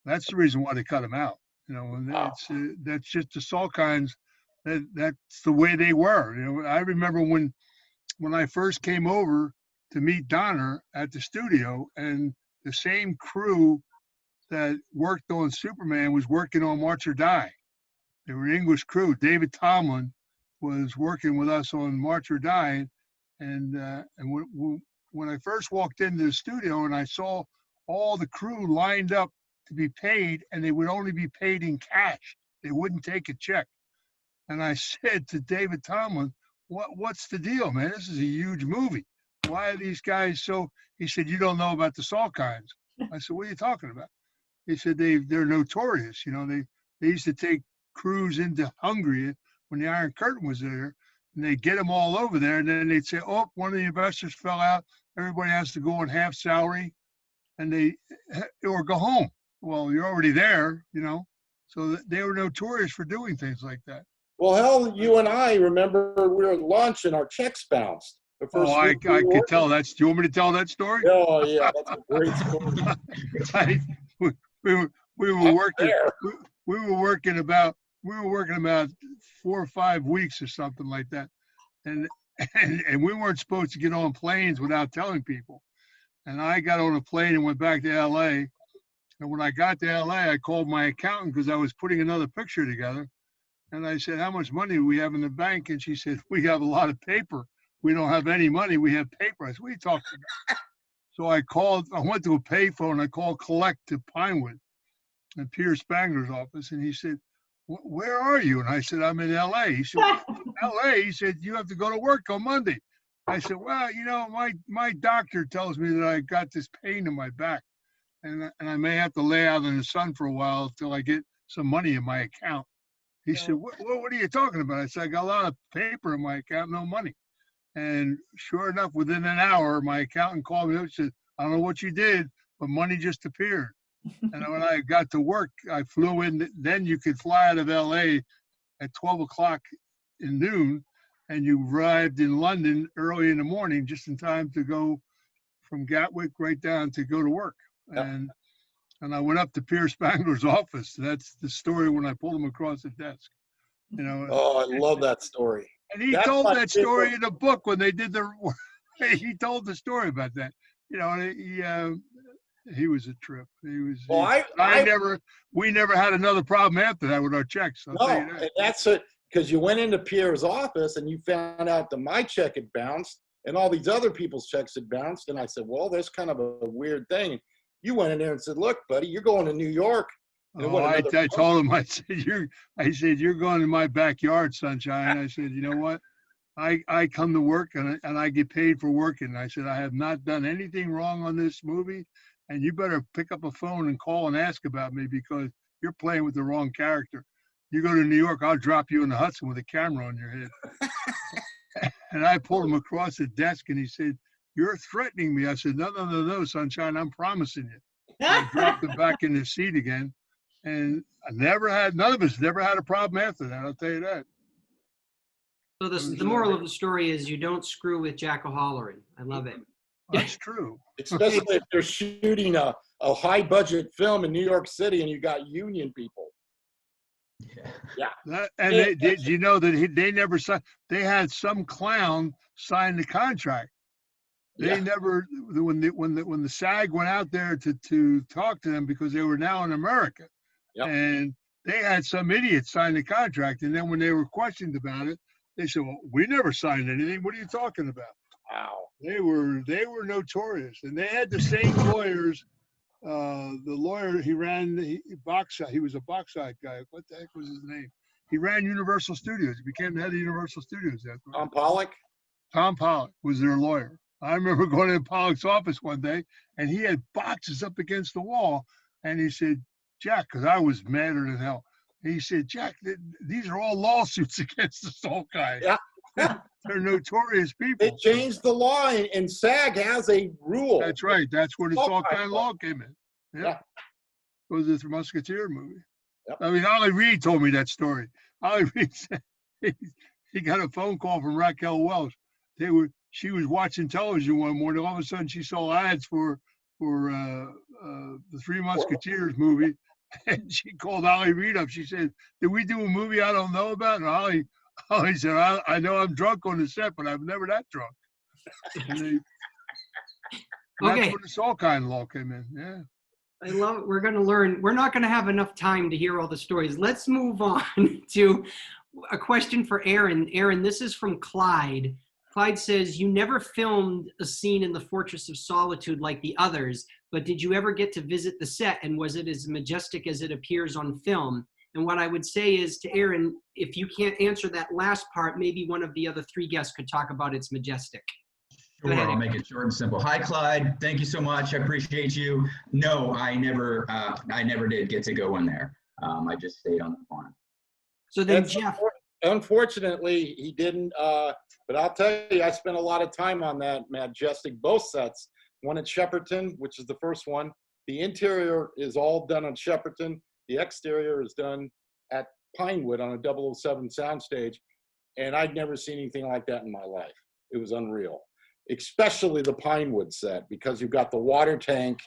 Speaker 3: That's the reason why they cut him out. You know, and that's just the Salkinds. That's the way they were. You know, I remember when I first came over to meet Donner at the studio, and the same crew that worked on Superman was working on March or Die. They were an English crew. David Tomlin was working with us on March or Die, and when I first walked into the studio and I saw all the crew lined up to be paid, and they would only be paid in cash. They wouldn't take a check. And I said to David Tomlin, what's the deal, man? This is a huge movie. Why are these guys so? He said, you don't know about the Salkinds. I said, what are you talking about? He said, they're notorious. You know, they used to take crews into Hungary when the Iron Curtain was there, and they'd get them all over there, and then they'd say, oh, one of the investors fell out. Everybody has to go on half salary, or go home. Well, you're already there, you know. So they were notorious for doing things like that.
Speaker 4: Well, hell, you and I remember we were at lunch and our checks bounced.
Speaker 3: I could tell that. Do you want me to tell that story?
Speaker 4: Oh, yeah, that's a great story.
Speaker 3: We were working about 4 or 5 weeks or something like that, and we weren't supposed to get on planes without telling people. And I got on a plane and went back to LA. And when I got to LA, I called my accountant because I was putting another picture together. And I said, how much money do we have in the bank? And she said, we have a lot of paper. We don't have any money. We have paper. I said, what are you talking about? So I went to a payphone. I called Collect to Pinewood in Peter Spangler's office. And he said, where are you? And I said, I'm in LA. He said, LA? He said, you have to go to work on Monday. I said, well, you know, my doctor tells me that I got this pain in my back. And I may have to lay out in the sun for a while until I get some money in my account. He said, what are you talking about? I said, I got a lot of paper in my account, no money. And sure enough, within an hour, my accountant called me up and said, I don't know what you did, but money just appeared. And when I got to work, I flew in. Then you could fly out of LA at 12 o'clock in noon, and you arrived in London early in the morning, just in time to go from Gatwick right down to go to work. And I went up to Pierce Spangler's office. That's the story when I pulled him across the desk. You know.
Speaker 4: Oh, I love that story.
Speaker 3: And he told that story in the book when they did he told the story about that. You know, he was a trip. We never had another problem after that with our checks.
Speaker 4: No, and that's it, because you went into Pierre's office and you found out that my check had bounced and all these other people's checks had bounced. And I said, well, that's kind of a weird thing. You went in there and said, look, buddy, you're going to New York.
Speaker 3: I told him, I said, you're going in my backyard, sunshine. I said, you know what? I come to work and I get paid for working. I said, I have not done anything wrong on this movie. And you better pick up a phone and call and ask about me because you're playing with the wrong character. You go to New York, I'll drop you in the Hudson with a camera on your head. And I pulled him across the desk and he said, you're threatening me. I said, no, sunshine, I'm promising you. I dropped him back in his seat again. And none of us never had a problem after that, I'll tell you that.
Speaker 1: So the moral of the story is you don't screw with Jack O'Halloran. I love it.
Speaker 3: That's true.
Speaker 4: Especially if they're shooting a high budget film in New York City and you got union people. Yeah.
Speaker 3: Did you know that they never signed? They had some clown sign the contract. They never, when the SAG went out there to talk to them because they were now in America, and they had some idiot sign the contract, and then when they were questioned about it, they said, "Well, we never signed anything. What are you talking about?"
Speaker 4: Wow.
Speaker 3: They were notorious, and they had the same lawyers. The lawyer he was a Bauxite guy. What the heck was his name? He ran Universal Studios. He became the head of Universal Studios.
Speaker 4: Tom Pollock?
Speaker 3: Tom Pollock was their lawyer. I remember going to Pollock's office one day, and he had boxes up against the wall, and he said, "Jack," because I was madder than hell. He said, "Jack, these are all lawsuits against the Salt guy."
Speaker 4: Yeah.
Speaker 3: They're notorious people.
Speaker 4: They changed the law, and SAG has a rule.
Speaker 3: That's right. That's where the Salt guy law came in.
Speaker 4: Yeah.
Speaker 3: It was the Three Musketeer movie.
Speaker 4: Yep.
Speaker 3: I mean, Ollie Reed told me that story. Ollie Reed said he got a phone call from Raquel Welch. She was watching television one morning. All of a sudden, she saw ads for the Three Musketeers movie, and she called Ollie Reed up. She said, "Did we do a movie I don't know about?" And Ollie said, I know I'm drunk on the set, but I'm never that drunk." And that's where the Salt kind of law came in. Yeah.
Speaker 1: I love it. We're going to learn. We're not going to have enough time to hear all the stories. Let's move on to a question for Aaron. Aaron, this is from Clyde. Clyde says, "You never filmed a scene in the Fortress of Solitude like the others, but did you ever get to visit the set, and was it as majestic as it appears on film?" And what I would say is to Aaron, if you can't answer that last part, maybe one of the other three guests could talk about its majestic.
Speaker 5: Sure, I'll make it short and simple. Hi, Clyde. Thank you so much. I appreciate you. No, I never did get to go in there. I just stayed on the farm.
Speaker 1: So then, Jeff.
Speaker 4: Unfortunately, he didn't. But I'll tell you, I spent a lot of time on that majestic, both sets. One at Shepperton, which is the first one. The interior is all done on Shepperton. The exterior is done at Pinewood on a 007 soundstage. And I'd never seen anything like that in my life. It was unreal. Especially the Pinewood set, because you've got the water tank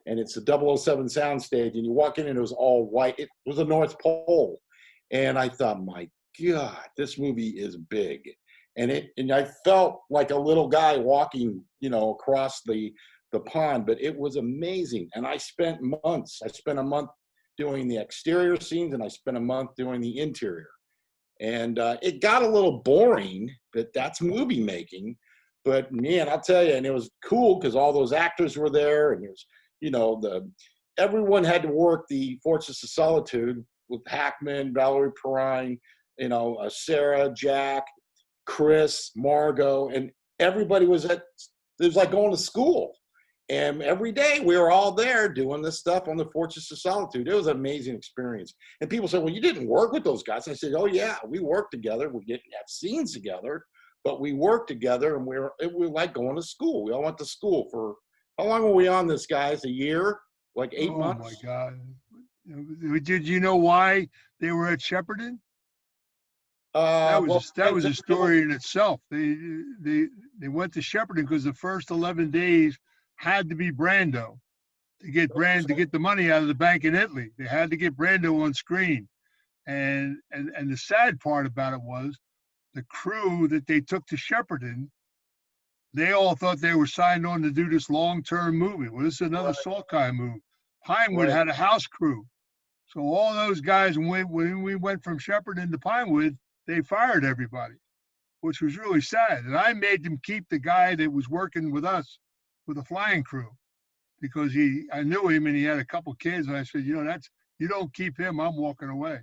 Speaker 4: and it's a 007 soundstage, and you walk in and it was all white. It was the North Pole. And I thought, my God, this movie is big. And I felt like a little guy walking, across the pond, but it was amazing. And I spent months. I spent a month doing the exterior scenes, and I spent a month doing the interior. And it got a little boring, but that's movie making. But man, I'll tell you, and it was cool because all those actors were there, and there's, everyone had to work the Fortress of Solitude with Hackman, Valerie Perrine, Sarah, Jack, Chris, Margot, and everybody was it was like going to school. And every day we were all there doing this stuff on the Fortress of Solitude. It was an amazing experience. And people said, "Well, you didn't work with those guys." I said, "Oh yeah, we worked together. We didn't have scenes together, but we worked together, and we were like going to school. We all went to school for, how long were we on this, guys? A year? Like 8 months?
Speaker 3: Oh my God. Did you know why they were at Shepperton? That was a story in itself. They went to Shepperton because the first 11 days had to be Brando to get the money out of the bank in Italy. They had to get Brando on screen, and the sad part about it was the crew that they took to Shepperton, they all thought they were signed on to do this long-term movie. Well, this is another Salt kind movie. Pinewood had a house crew, so all those guys, when we went from Shepperton to Pinewood, they fired everybody, which was really sad. And I made them keep the guy that was working with us with the flying crew, because I knew him and he had a couple kids. And I said, you don't keep him, I'm walking away.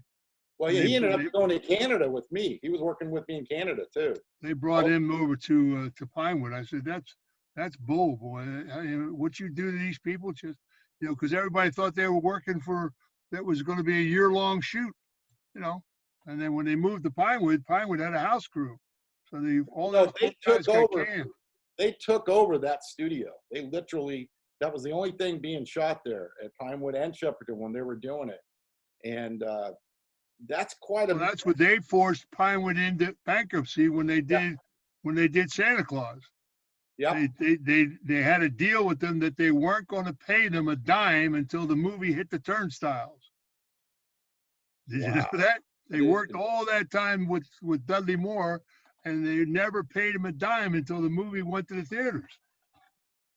Speaker 4: Well, yeah, he ended up going to Canada with me. He was working with me in Canada too.
Speaker 3: They brought him over to Pinewood. I said, that's bull, boy. What you do to these people, just, because everybody thought they were working that was going to be a year-long shoot, And then when they moved to Pinewood had a house crew. So they took over that studio. They literally
Speaker 4: That was the only thing being shot there at Pinewood and Shepperton when they were doing it. And that's quite a.
Speaker 3: Well, that's what they forced Pinewood into bankruptcy when they did Santa Claus.
Speaker 4: Yeah.
Speaker 3: They had a deal with them that they weren't going to pay them a dime until the movie hit the turnstiles. Did you know that? They worked all that time with Dudley Moore, and they never paid him a dime until the movie went to the theaters.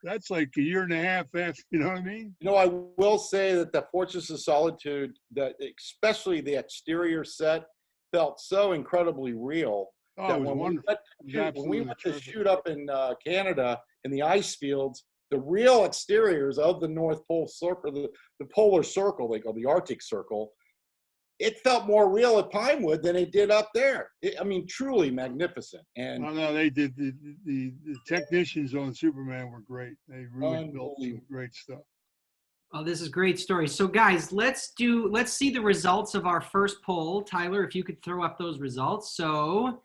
Speaker 3: That's like a year and a half after, you know what I mean?
Speaker 4: You know, I will say that the Fortress of Solitude, that especially the exterior set, felt so incredibly real.
Speaker 3: Oh,
Speaker 4: that
Speaker 3: it was
Speaker 4: when
Speaker 3: wonderful.
Speaker 4: we went to shoot up in Canada in the ice fields, the real exteriors of the North Pole Circle, the Polar Circle, they call the Arctic Circle, it felt more real at Pinewood than it did up there. I mean, truly magnificent. And
Speaker 3: no, they did. The technicians on Superman were great. They really built some great stuff.
Speaker 1: Oh, this is great story. So guys, let's see the results of our first poll. Tyler, if you could throw up those results. So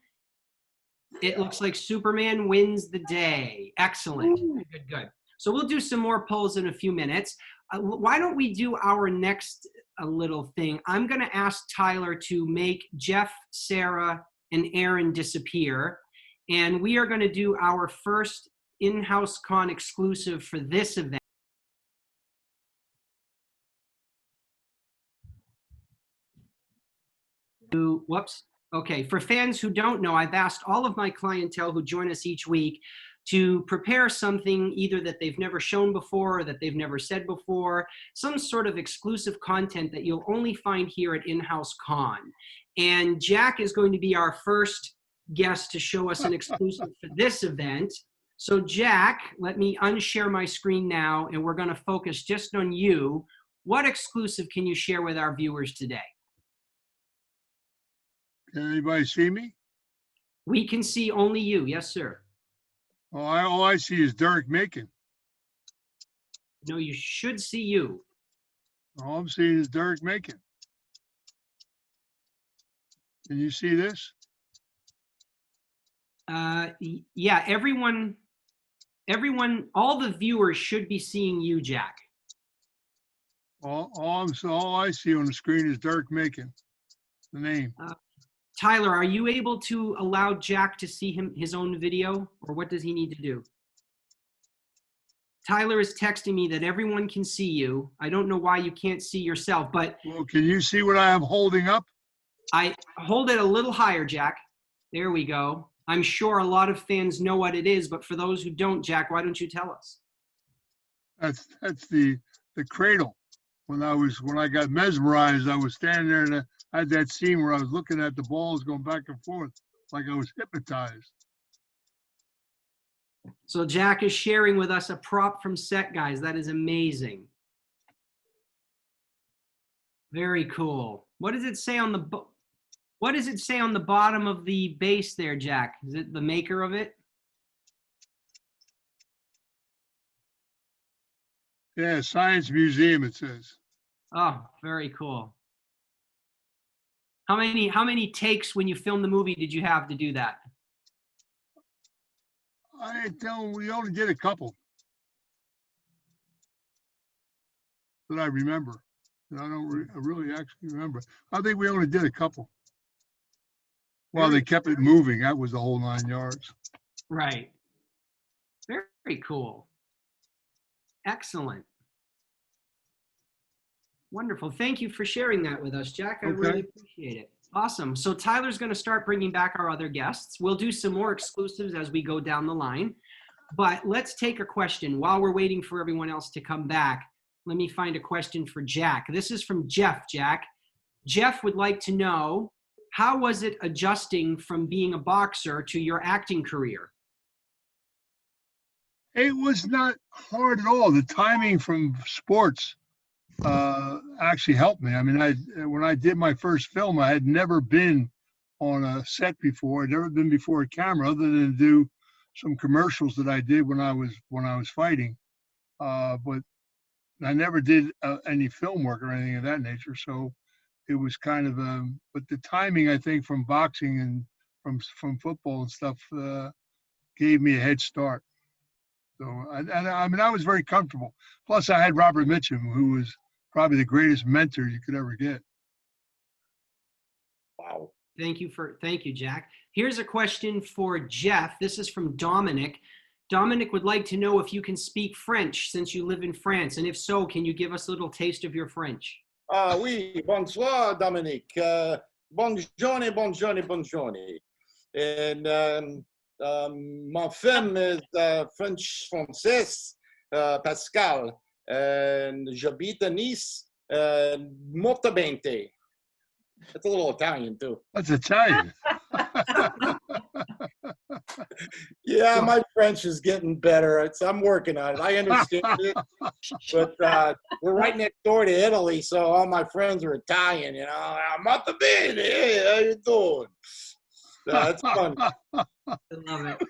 Speaker 1: it looks like Superman wins the day. Excellent. Good. So we'll do some more polls in a few minutes. Why don't we do our next little thing? I'm going to ask Tyler to make Jeff, Sarah, and Aaron disappear. And we are going to do our first InHouse-CON exclusive for this event. Whoops. Okay, for fans who don't know, I've asked all of my clientele who join us each week to prepare something either that they've never shown before or that they've never said before, some sort of exclusive content that you'll only find here at InHouse-CON. And Jack is going to be our first guest to show us an exclusive for this event. So Jack, let me unshare my screen now, and we're going to focus just on you. What exclusive can you share with our viewers today?
Speaker 3: Can anybody see me?
Speaker 1: We can see only you. Yes, sir.
Speaker 3: Oh, all I see is Derek Macon.
Speaker 1: No, you should see you.
Speaker 3: All I'm seeing is Derek Macon. Can you see this?
Speaker 1: Yeah, everyone, all the viewers should be seeing you, Jack.
Speaker 3: All I see on the screen is Derek Macon, the name.
Speaker 1: Tyler, are you able to allow Jack to see his own video, or what does he need to do? Tyler is texting me that everyone can see you. I don't know why you can't see yourself, but
Speaker 3: Well, can you see what I am holding up?
Speaker 1: I hold it a little higher, Jack. There we go. I'm sure a lot of fans know what it is, but for those who don't, Jack, why don't you tell us?
Speaker 3: That's the cradle. When I got mesmerized, I was standing there and I had that scene where I was looking at the balls going back and forth like I was hypnotized.
Speaker 1: So Jack is sharing with us a prop from set, guys. That is amazing. Very cool. What does it say on the bottom of the base there, Jack? Is it the maker of it?
Speaker 3: Yeah, Science Museum, it says.
Speaker 1: Oh, very cool. How many takes when you filmed the movie did you have to do that?
Speaker 3: We only did a couple that I remember. I don't really actually remember. I think we only did a couple. Well, they kept it moving. That was the whole 9 yards.
Speaker 1: Right. Very cool. Excellent. Wonderful. Thank you for sharing that with us, Jack. I really appreciate it. Awesome. So Tyler's going to start bringing back our other guests. We'll do some more exclusives as we go down the line. But let's take a question. While we're waiting for everyone else to come back, let me find a question for Jack. This is from Jeff, Jack. Jeff would like to know, how was it adjusting from being a boxer to your acting career?
Speaker 3: It was not hard at all. The timing from sports actually helped me. I mean, when I did my first film, I had never been on a set before. I'd never been before a camera, other than do some commercials that I did when I was fighting. But I never did any film work or anything of that nature. So it was kind of but the timing, I think, from boxing and from football and stuff gave me a head start. So, and I mean, I was very comfortable. Plus, I had Robert Mitchum, who was probably the greatest mentor you could ever get.
Speaker 4: Wow.
Speaker 1: Thank you, Jack. Here's a question for Jeff. This is from Dominic. Dominic would like to know if you can speak French since you live in France, and if so, can you give us a little taste of your French?
Speaker 4: Ah oui, bonsoir, Dominique. Bonne journée, bonne journée, bonne journée. And my femme is French-Française, Pascal. And j'habite à Nice, molto bene. It's a little Italian too.
Speaker 3: That's Italian.
Speaker 4: Yeah, my French is getting better. I'm working on it. I understand it, but we're right next door to Italy, so all my friends are Italian. You know, molto bene. Hey, how you doing? It's fun.
Speaker 1: I love it.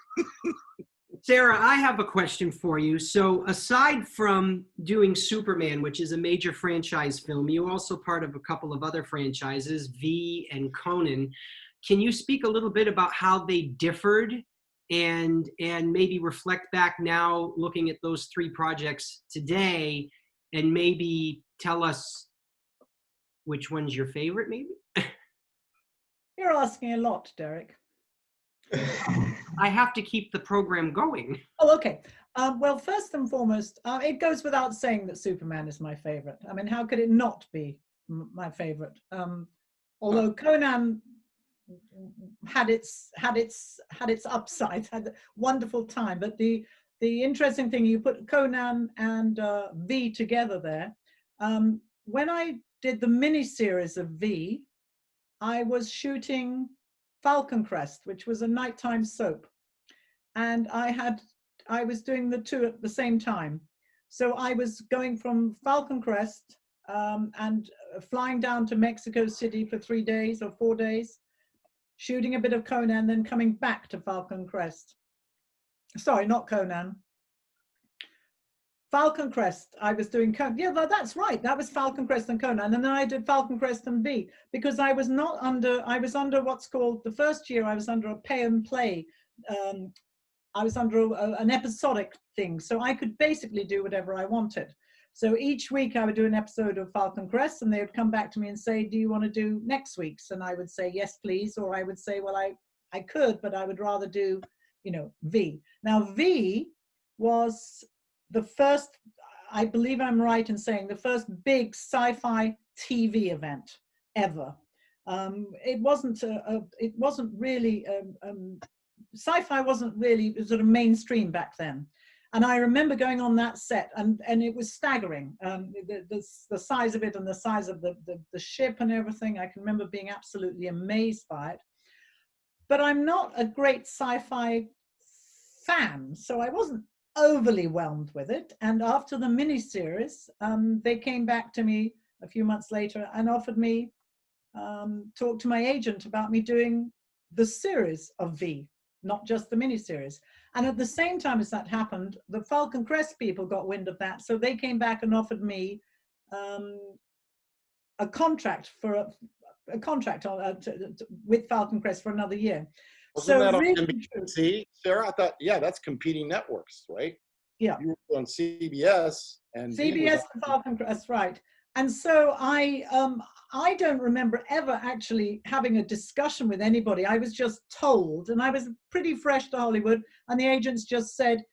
Speaker 1: Sarah, I have a question for you. So aside from doing Superman, which is a major franchise film, you're also part of a couple of other franchises, V and Conan. Can you speak a little bit about how they differed and maybe reflect back now looking at those three projects today and maybe tell us which one's your favorite maybe?
Speaker 2: You're asking a lot, Derek.
Speaker 1: I have to keep the program going.
Speaker 2: Oh, okay. Well, first and foremost, it goes without saying that Superman is my favorite. I mean, how could it not be my favorite? Although Conan had its upsides, had a wonderful time. But the interesting thing, you put Conan and V together there. When I did the miniseries of V, I was shooting Falcon Crest, which was a nighttime soap, and I was doing the two at the same time. So I was going from Falcon Crest and flying down to Mexico City for 3 days or 4 days, shooting a bit of Conan, then coming back to Falcon Crest. Sorry, not Conan. Falcon Crest, I was doing Conan. Yeah, that's right. That was Falcon Crest and Conan. And then I did Falcon Crest and V because I was under what's called, the first year I was under a pay and play. I was under an episodic thing. So I could basically do whatever I wanted. So each week I would do an episode of Falcon Crest and they would come back to me and say, do you want to do next week's? And I would say, yes, please. Or I would say, well, I could, but I would rather do, V. Now, V was the first, I believe I'm right in saying, the first big sci-fi TV event ever. It wasn't really, sci-fi wasn't really sort of mainstream back then. And I remember going on that set and it was staggering. The size of it and the size of the ship and everything. I can remember being absolutely amazed by it. But I'm not a great sci-fi fan, so I wasn't overly whelmed with it. And after the miniseries, they came back to me a few months later and offered me, talked to my agent about me doing the series of V, not just the miniseries. And at the same time as that happened, the Falcon Crest people got wind of that. So they came back and offered me a contract for a contract with Falcon Crest for another year.
Speaker 4: Wasn't that on
Speaker 2: really
Speaker 4: NBC, Sarah? I thought, yeah, that's competing networks, right?
Speaker 2: Yeah.
Speaker 4: You were on CBS and
Speaker 2: CBS and Falcon Crest, that's right. And so I don't remember ever actually having a discussion with anybody. I was just told, and I was pretty fresh to Hollywood, and the agents just said,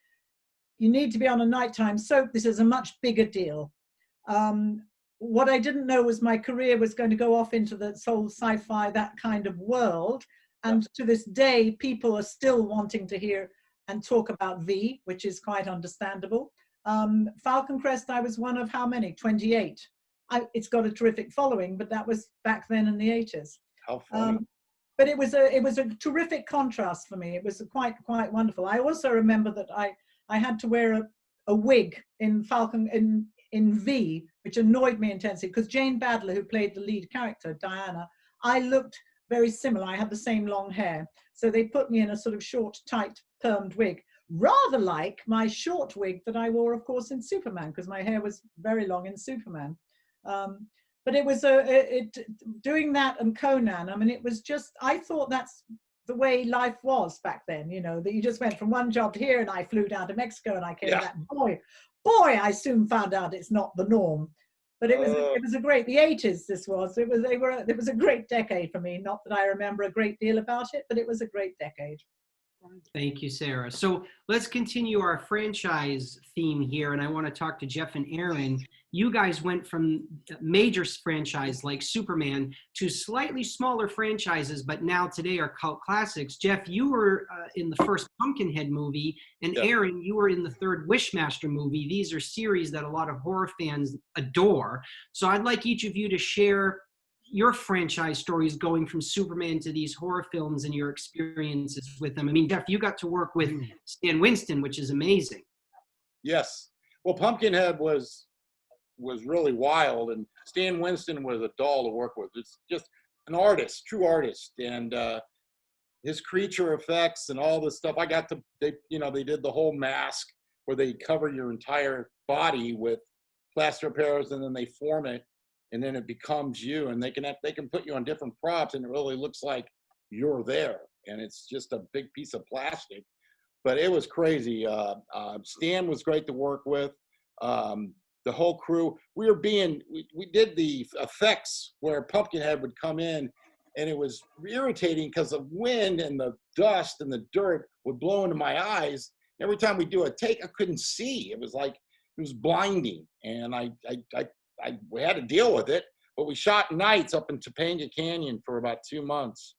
Speaker 2: you need to be on a nighttime soap. This is a much bigger deal. What I didn't know was my career was going to go off into the whole sci-fi, that kind of world. And to this day, people are still wanting to hear and talk about V, which is quite understandable. Falcon Crest, I was one of how many? 28. It's got a terrific following, but that was back then in the 80s.
Speaker 4: How funny.
Speaker 2: But it was a terrific contrast for me. It was quite wonderful. I also remember that I had to wear a wig in V, which annoyed me intensely because Jane Badler, who played the lead character, Diana, I looked very similar. I had the same long hair. So they put me in a sort of short, tight, permed wig, rather like my short wig that I wore, of course, in Superman, because my hair was very long in Superman. But it was doing that and Conan. I mean, it was just, I thought that's the way life was back then, you know, that you just went from one job to here, and I flew down to Mexico and I came
Speaker 4: Yeah.
Speaker 2: back. Boy, I soon found out it's not the norm. But it was a great, the 80s this was. It was a great decade for me. Not that I remember a great deal about it, but it was a great decade.
Speaker 1: Thank you, Sarah. So let's continue our franchise theme here. And I want to talk to Jeff and Aaron. You guys went from major franchise like Superman to slightly smaller franchises, but now today are cult classics. Jeff, you were in the first Pumpkinhead movie, and
Speaker 4: Yeah.
Speaker 1: Aaron, you were in the third Wishmaster movie. These are series that a lot of horror fans adore. So I'd like each of you to share your franchise stories going from Superman to these horror films and your experiences with them. I mean, Jeff, you got to work with Stan Winston, which is amazing.
Speaker 4: Yes. Well, Pumpkinhead was really wild, and Stan Winston was a doll to work with. It's just an artist, true artist, and his creature effects and all this stuff. They did the whole mask where they cover your entire body with plaster of Paris, and then they form it, and then it becomes you, and they can put you on different props, and it really looks like you're there, and it's just a big piece of plastic. But it was crazy. Stan was great to work with. The whole crew. We did the effects where Pumpkinhead would come in, and it was irritating because the wind and the dust and the dirt would blow into my eyes. Every time we do a take, I couldn't see. It was blinding, and we had to deal with it. But we shot nights up in Topanga Canyon for about 2 months,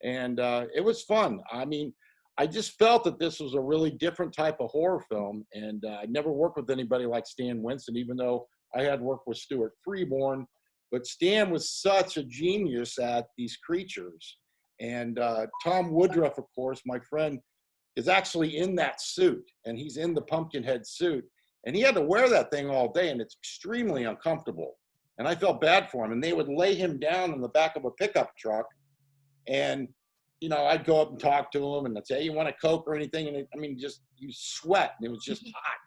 Speaker 4: and it was fun. I mean, I just felt that this was a really different type of horror film, and I never worked with anybody like Stan Winston, even though I had worked with Stuart Freeborn. But Stan was such a genius at these creatures. And Tom Woodruff, of course, my friend, is actually in that suit, and he's in the Pumpkinhead suit. And he had to wear that thing all day, and it's extremely uncomfortable. And I felt bad for him. And they would lay him down in the back of a pickup truck, and I'd go up and talk to him, and I'd say, "Hey, you want a Coke or anything?" And you sweat, and it was just hot,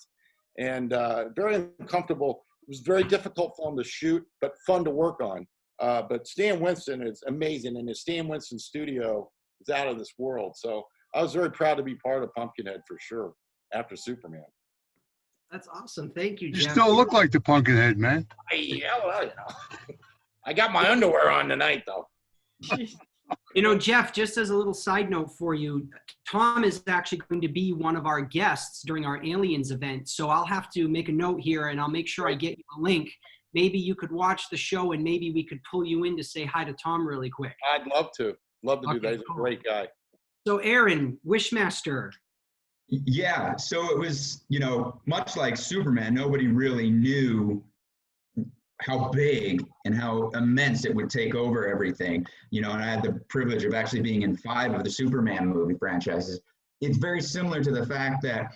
Speaker 4: and very uncomfortable. It was very difficult for him to shoot, but fun to work on. But Stan Winston is amazing, and his Stan Winston studio is out of this world. So I was very proud to be part of Pumpkinhead for sure after Superman.
Speaker 1: That's awesome. Thank you,
Speaker 3: You
Speaker 1: Jeff.
Speaker 3: still look like the Pumpkinhead, man.
Speaker 4: I got my underwear on tonight, though.
Speaker 1: Jeff, just as a little side note for you, Tom is actually going to be one of our guests during our Aliens event. So I'll have to make a note here, and I'll make sure I get you a link. Maybe you could watch the show, and maybe we could pull you in to say hi to Tom really quick.
Speaker 4: I'd love to. Love to do that. He's a great guy.
Speaker 1: So Aaron, Wishmaster.
Speaker 5: Yeah, so it was, much like Superman, nobody really knew how big and how immense it would take over everything, and I had the privilege of actually being in 5 of the Superman movie franchises. It's very similar to the fact that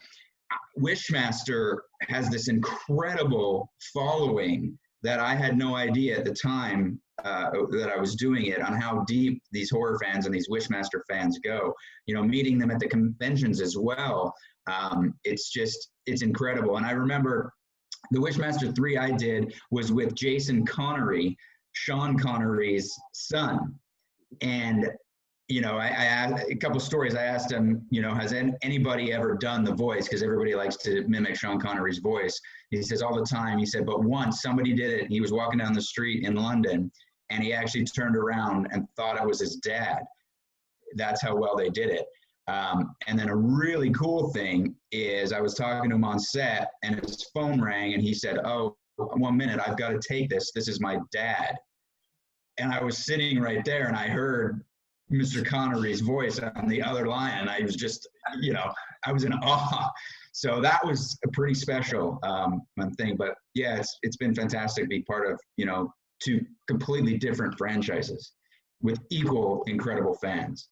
Speaker 5: Wishmaster has this incredible following that I had no idea at the time that I was doing it, on how deep these horror fans and these Wishmaster fans go. Meeting them at the conventions as well. It's incredible. And I remember the Wishmaster 3 I did was with Jason Connery, Sean Connery's son. And, I asked a couple stories. I asked him, has anybody ever done the voice? Because everybody likes to mimic Sean Connery's voice. He says all the time. He said, but once somebody did it. He was walking down the street in London, and he actually turned around and thought it was his dad. That's how well they did it. And then a really cool thing is I was talking to him on set, and his phone rang, and he said, "Oh, 1 minute, I've got to take this. This is my dad." And I was sitting right there, and I heard Mr. Connery's voice on the other line, and I was just, I was in awe. So that was a pretty special thing. But yeah, it's been fantastic to be part of, 2 completely different franchises with equal incredible fans.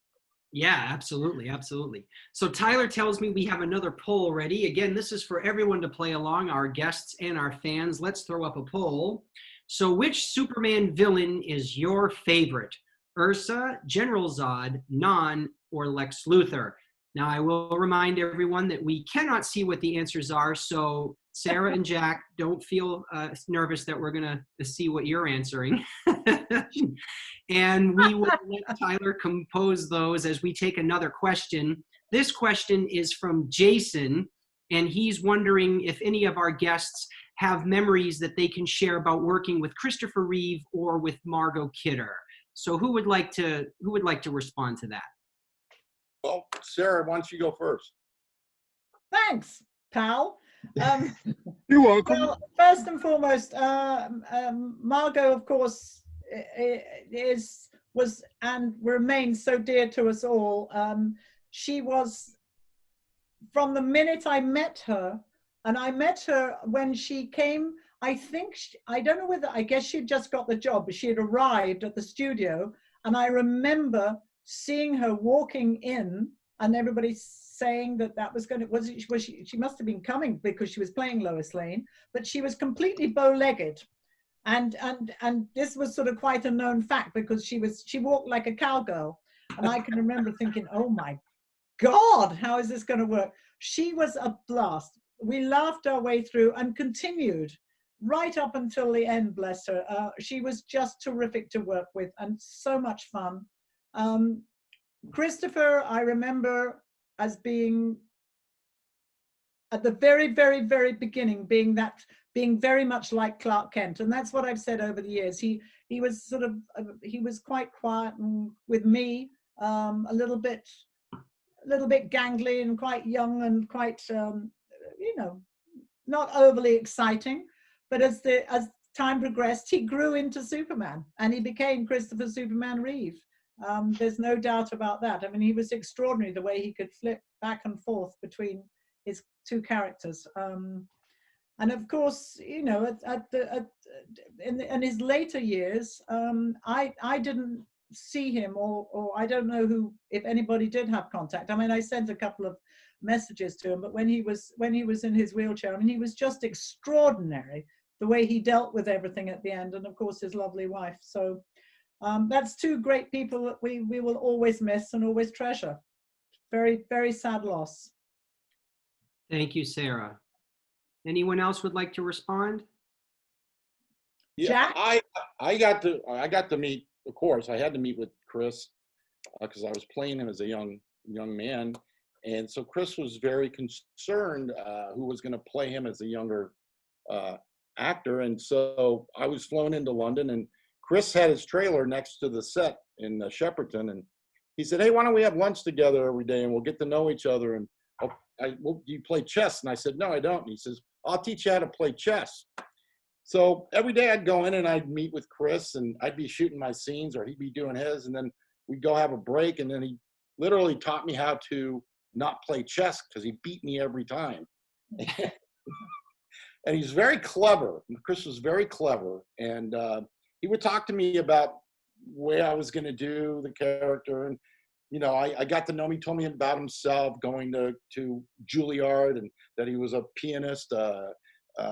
Speaker 1: Yeah, absolutely. Absolutely. So Tyler tells me we have another poll ready. Again, this is for everyone to play along, our guests and our fans. Let's throw up a poll. So which Superman villain is your favorite? Ursa, General Zod, Non, or Lex Luthor? Now, I will remind everyone that we cannot see what the answers are, so Sarah and Jack, don't feel nervous that we're going to see what you're answering. And we will let Tyler compose those as we take another question. This question is from Jason, and he's wondering if any of our guests have memories that they can share about working with Christopher Reeve or with Margot Kidder. So who would like to respond to that?
Speaker 4: Well, Sarah, why don't you go first?
Speaker 2: Thanks, pal.
Speaker 3: You're welcome.
Speaker 2: Well, first and foremost, Margot, of course, was and remains so dear to us all. She was, from the minute I met her, and I met her when she came, I think, I don't know whether, I guess she'd just got the job, but she had arrived at the studio, and I remember seeing her walking in, and everybody saying that was going to, she must have been coming because she was playing Lois Lane, but she was completely bow-legged. And this was sort of quite a known fact because she walked like a cowgirl. And I can remember thinking, oh my God, how is this going to work? She was a blast. We laughed our way through and continued right up until the end, bless her. She was just terrific to work with and so much fun. Christopher, I remember as being at the very, very, very beginning, being very much like Clark Kent. And that's what I've said over the years. He was sort of, he was quite quiet and with me, a little bit gangly and quite young and quite, you know, not overly exciting. But as time progressed, he grew into Superman and he became Christopher Superman Reeve. There's no doubt about that. I mean, he was extraordinary the way he could flip back and forth between his two characters. And of course, you know, in his later years, I didn't see him, or I don't know if anybody did have contact. I mean, I sent a couple of messages to him, but when he was in his wheelchair, I mean, he was just extraordinary the way he dealt with everything at the end, and of course his lovely wife. So that's two great people that we will always miss and always treasure. Very, very sad loss.
Speaker 1: Thank you, Sarah. Anyone else would like to respond?
Speaker 2: Yeah,
Speaker 4: Jack? I got to meet, of course, I had to meet with Chris because I was playing him as a young man. And so Chris was very concerned who was going to play him as a younger actor. And so I was flown into London, and Chris had his trailer next to the set in Shepperton. And he said, hey, why don't we have lunch together every day and we'll get to know each other. And well, do you play chess? And I said, no, I don't. And he says, I'll teach you how to play chess. So every day I'd go in and I'd meet with Chris and I'd be shooting my scenes or he'd be doing his. And then we'd go have a break. And then he literally taught me how to not play chess because he beat me every time. And he's very clever. Chris was very clever. And he would talk to me about where I was going to do the character. And, you know, I got to know him. He told me about himself going to Juilliard and that he was a pianist.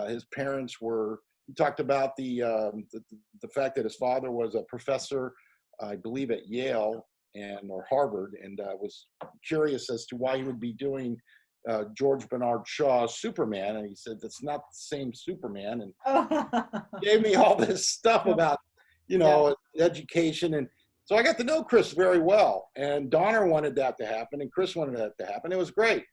Speaker 4: His parents were, he talked about the fact that his father was a professor, I believe at Yale or Harvard, and was curious as to why he would be doing George Bernard Shaw's Superman. And he said, that's not the same Superman. And gave me all this stuff about, you know, education. And so I got to know Chris very well. And Donner wanted that to happen, and Chris wanted that to happen. It was great.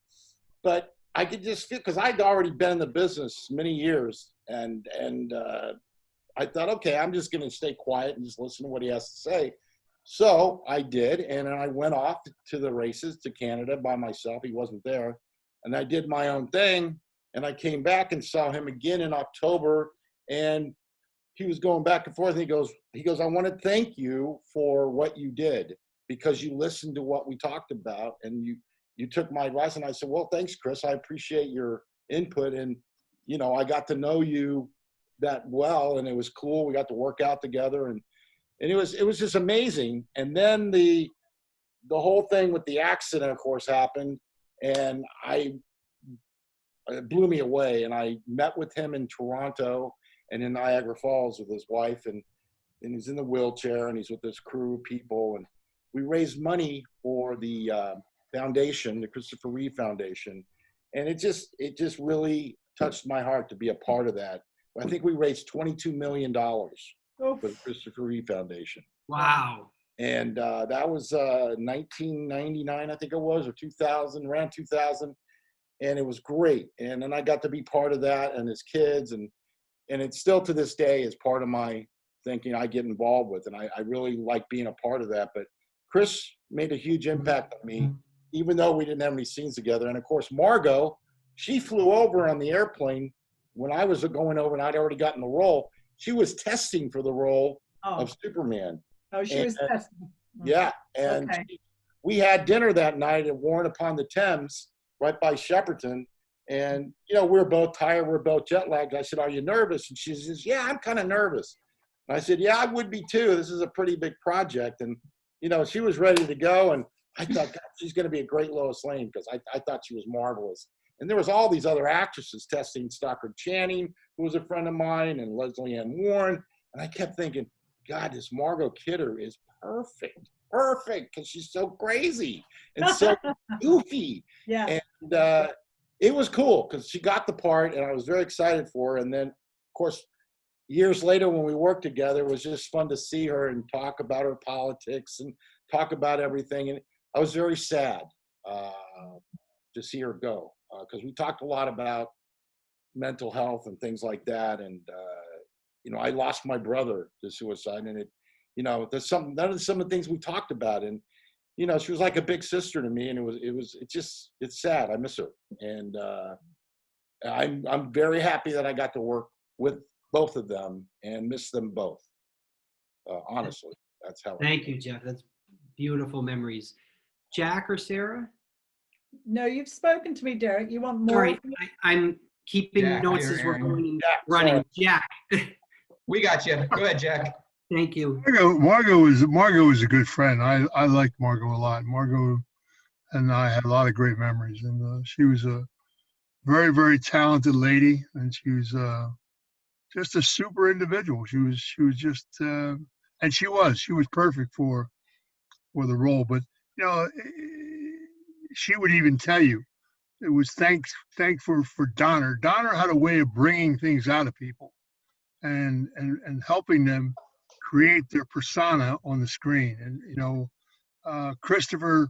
Speaker 4: But I could just feel, because I'd already been in the business many years, and I thought, okay, I'm just going to stay quiet and just listen to what he has to say. So I did, and I went off to the races to Canada by myself. He wasn't there. And I did my own thing, and I came back and saw him again in October, and he was going back and forth, and he goes, I want to thank you for what you did, because you listened to what we talked about, and you took my advice. And I said, well, thanks, Chris. I appreciate your input. And, you know, I got to know you that well, and it was cool. We got to work out together, and it was just amazing. And then the whole thing with the accident, of course, happened, and it blew me away. And I met with him in Toronto and in Niagara Falls with his wife, and he's in the wheelchair, and he's with this crew of people. And we raised money for the foundation, the Christopher Reeve Foundation. And it just really touched my heart to be a part of that. I think we raised $22 million for the Christopher Reeve Foundation.
Speaker 1: Wow.
Speaker 4: And that was 1999, I think it was, or 2000, around 2000. And it was great. And then I got to be part of that and his kids. And it's still to this day is part of my thinking I get involved with. And I really like being a part of that. But Chris made a huge impact on me, even though we didn't have any scenes together. And of course, Margot, she flew over on the airplane when I was going over and I'd already gotten the role. She was testing for the role of Superman.
Speaker 2: Oh, she was testing.
Speaker 4: Yeah. And we had dinner that night at Warren upon the Thames, right by Shepperton. And, you know, we were both tired. We were both jet lagged. I said, "Are you nervous?" And she says, "Yeah, I'm kind of nervous." And I said, "Yeah, I would be too. This is a pretty big project." And, you know, she was ready to go. And I thought, God, she's going to be a great Lois Lane because I thought she was marvelous. And there was all these other actresses testing, Stockard Channing, who was a friend of mine, and Leslie Ann Warren. And I kept thinking, God, this Margot Kidder is perfect, because she's so crazy and so goofy.
Speaker 2: Yeah.
Speaker 4: And it was cool because she got the part, and I was very excited for her. And then, of course, years later when we worked together, it was just fun to see her and talk about her politics and talk about everything. And I was very sad to see her go because we talked a lot about mental health and things like that. And, you know, I lost my brother to suicide, and it, you know, there's some of the things we talked about. And, you know, she was like a big sister to me, and it's sad. I miss her. And I'm very happy that I got to work with both of them and miss them both. Honestly, that's how.
Speaker 1: Thank you, Jeff. That's beautiful memories. Jack or Sarah?
Speaker 2: No, you've spoken to me, Derek. You want more?
Speaker 1: Sorry, I'm keeping
Speaker 5: Jack,
Speaker 1: notes
Speaker 5: hi,
Speaker 1: as we're
Speaker 5: Aaron.
Speaker 1: going and
Speaker 4: Jack,
Speaker 1: running.
Speaker 4: sorry.
Speaker 1: Jack.
Speaker 5: We got you. Go ahead, Jack.
Speaker 1: Thank you.
Speaker 3: Margot was a good friend. I liked Margot a lot. Margot and I had a lot of great memories, and she was a very, very talented lady, and she was just a super individual. She was just and she was perfect for the role. But you know, she would even tell you it was thankful for Donner. Donner had a way of bringing things out of people and helping them create their persona on the screen. And you know, Christopher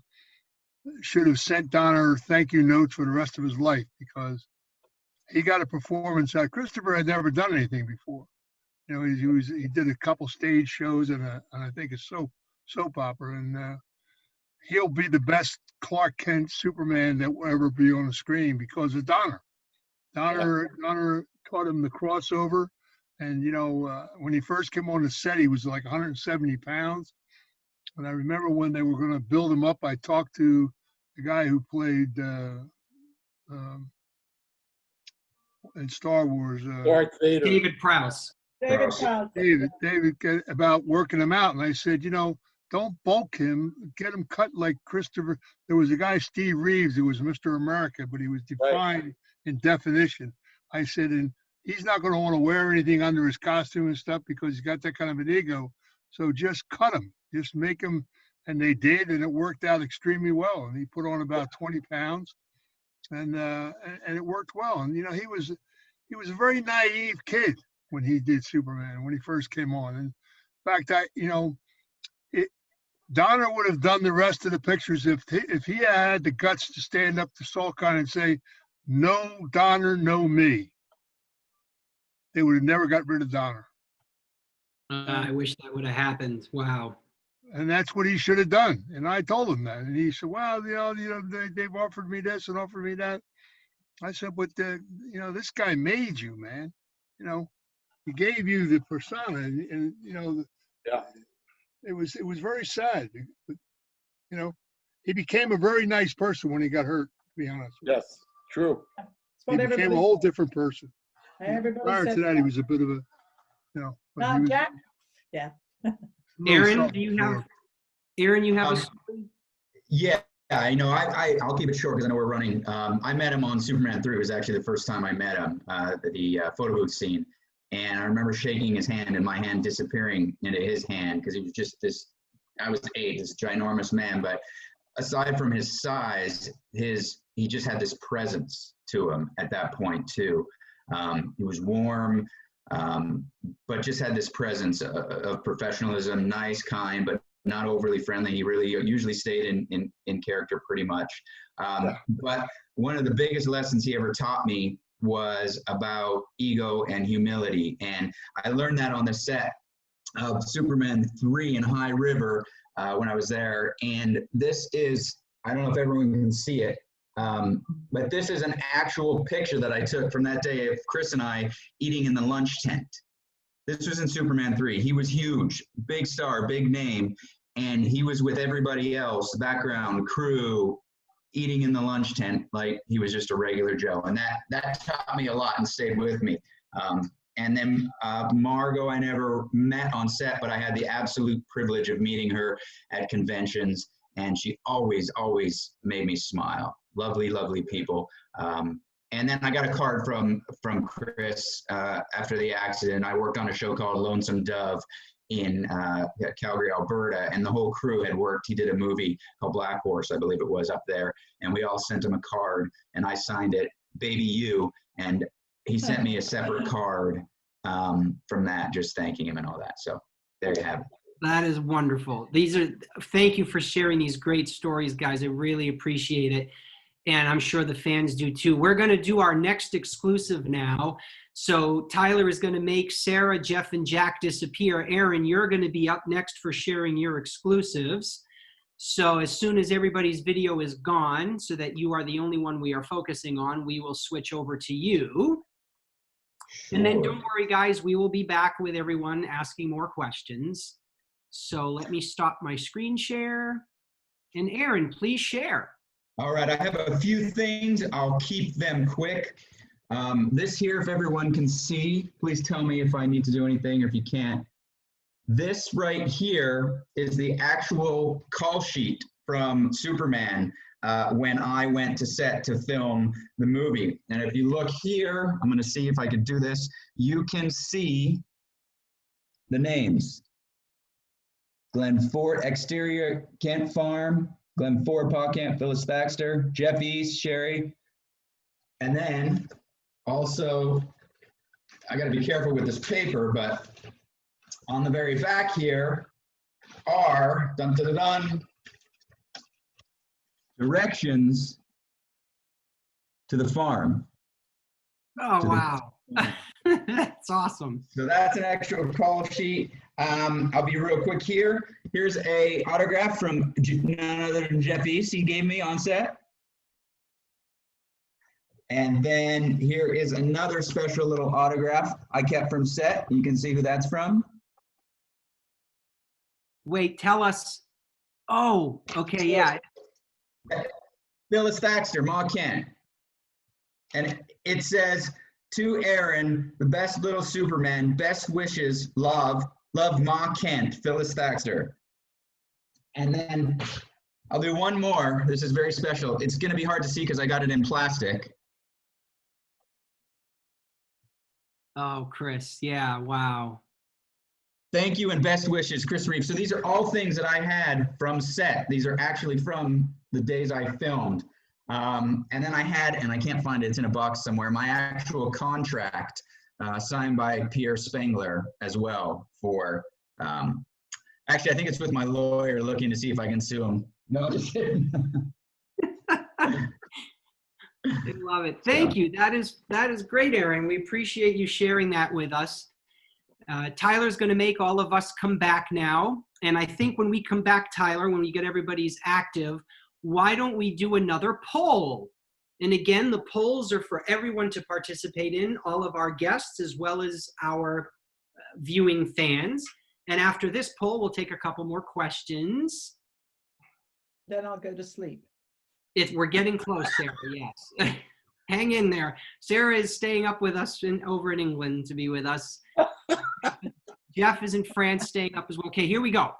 Speaker 3: should have sent Donner thank you notes for the rest of his life because he got a performance out. Christopher had never done anything before. You know, he did a couple stage shows and I think a soap opera, and he'll be the best Clark Kent Superman that will ever be on the screen because of Donner. Donner taught him the crossover, and you know, when he first came on the set, he was like 170 pounds. And I remember when they were going to build him up, I talked to the guy who played in Star Wars.
Speaker 4: Darth Vader.
Speaker 1: David Prowse.
Speaker 3: David, about working him out. And I said, you know, don't bulk him, get him cut like Christopher. There was a guy, Steve Reeves, who was Mr. America, but he was defined in definition. I said, and he's not going to want to wear anything under his costume and stuff because he's got that kind of an ego. So just cut him, just make him. And they did, and it worked out extremely well. And he put on about 20 pounds, and it worked well. And you know, he was a very naive kid when he did Superman, when he first came on. And in fact, Donner would have done the rest of the pictures if he had the guts to stand up to Salkind and say, "No Donner, no me." They would have never got rid of Donner.
Speaker 1: I wish that would have happened. Wow.
Speaker 3: And that's what he should have done. And I told him that. And he said, well, you know, they've offered me this and offered me that. I said, but, you know, this guy made you, man. You know, he gave you the persona. And you know, it was very sad. But, you know, he became a very nice person when he got hurt, to be honest.
Speaker 4: Yes, true.
Speaker 3: He became a whole different person.
Speaker 2: Everybody
Speaker 3: Prior to that, he was a bit of a, you know.
Speaker 2: Jack? Yeah.
Speaker 1: Aaron, you have a story?
Speaker 5: Yeah, I know. I'll keep it short because I know we're running. I met him on Superman 3. It was actually the first time I met him, the photo booth scene. And I remember shaking his hand and my hand disappearing into his hand because he was just this, I was 8, this ginormous man. But aside from his size, he just had this presence to him at that point too. He was warm, but just had this presence of professionalism, nice, kind, but not overly friendly. He really usually stayed in character pretty much. But one of the biggest lessons he ever taught me was about ego and humility. And I learned that on the set of Superman 3 in High River when I was there. And this is, I don't know if everyone can see it, but this is an actual picture that I took from that day of Chris and I eating in the lunch tent. This was in Superman 3. He was huge, big star, big name, and he was with everybody else, background, crew, eating in the lunch tent like he was just a regular Joe. And that taught me a lot and stayed with me. And then Margot, I never met on set, but I had the absolute privilege of meeting her at conventions, and she always, always made me smile. Lovely, lovely people. And then I got a card from Chris after the accident. I worked on a show called Lonesome Dove in Calgary, Alberta, and the whole crew had worked. He did a movie called Black Horse, I believe it was, up there, and we all sent him a card, and I signed it, Baby You, and he sent me a separate card from that, just thanking him and all that. So there you have it.
Speaker 1: That is wonderful. Thank you for sharing these great stories, guys. I really appreciate it. And I'm sure the fans do too. We're going to do our next exclusive now. So Tyler is going to make Sarah, Jeff, and Jack disappear. Aaron, you're going to be up next for sharing your exclusives. So as soon as everybody's video is gone, so that you are the only one we are focusing on, we will switch over to you. Sure. And then don't worry, guys, we will be back with everyone asking more questions. So let me stop my screen share. And Aaron, please share.
Speaker 5: All right, I have a few things. I'll keep them quick. This here, if everyone can see, please tell me if I need to do anything or if you can't. This right here is the actual call sheet from Superman when I went to set to film the movie. And if you look here, I'm going to see if I can do this. You can see the names. Glenn Ford, exterior, Kent Farm, Glenn Ford, Paul Kent, Phyllis Thaxter, Jeff East, Sherry. And then also, I got to be careful with this paper, but on the very back here are directions to the farm.
Speaker 1: Oh, wow. That's awesome.
Speaker 5: So that's an extra call sheet. I'll be real quick here. Here's a autograph from none other than Jeff East he gave me on set. And then here is another special little autograph I kept from set. You can see who that's from.
Speaker 1: Wait, tell us. Oh, okay, yeah.
Speaker 5: Phyllis Thaxter, Ma Kent. And it says, to Aaron, the best little Superman, best wishes, love Ma Kent, Phyllis Thaxter. And then I'll do one more. This is very special. It's going to be hard to see because I got it in plastic.
Speaker 1: Oh, Chris, yeah, wow.
Speaker 5: Thank you and best wishes, Chris Reeve. So these are all things that I had from set. These are actually from the days I filmed. And then I had, and I can't find it, it's in a box somewhere, my actual contract signed by Pierre Spengler as well for, actually, I think it's with my lawyer looking to see if I can sue him. No, just kidding.
Speaker 1: I love it. Thank you. That is great, Aaron. We appreciate you sharing that with us. Tyler's going to make all of us come back now. And I think when we come back, Tyler, when we get everybody's active, why don't we do another poll? And again, the polls are for everyone to participate in, all of our guests as well as our viewing fans. And after this poll, we'll take a couple more questions.
Speaker 2: Then I'll go to sleep.
Speaker 1: We're getting close, Sarah, yes. Hang in there. Sarah is staying up with us over in England to be with us. Jeff is in France staying up as well. Okay, here we go.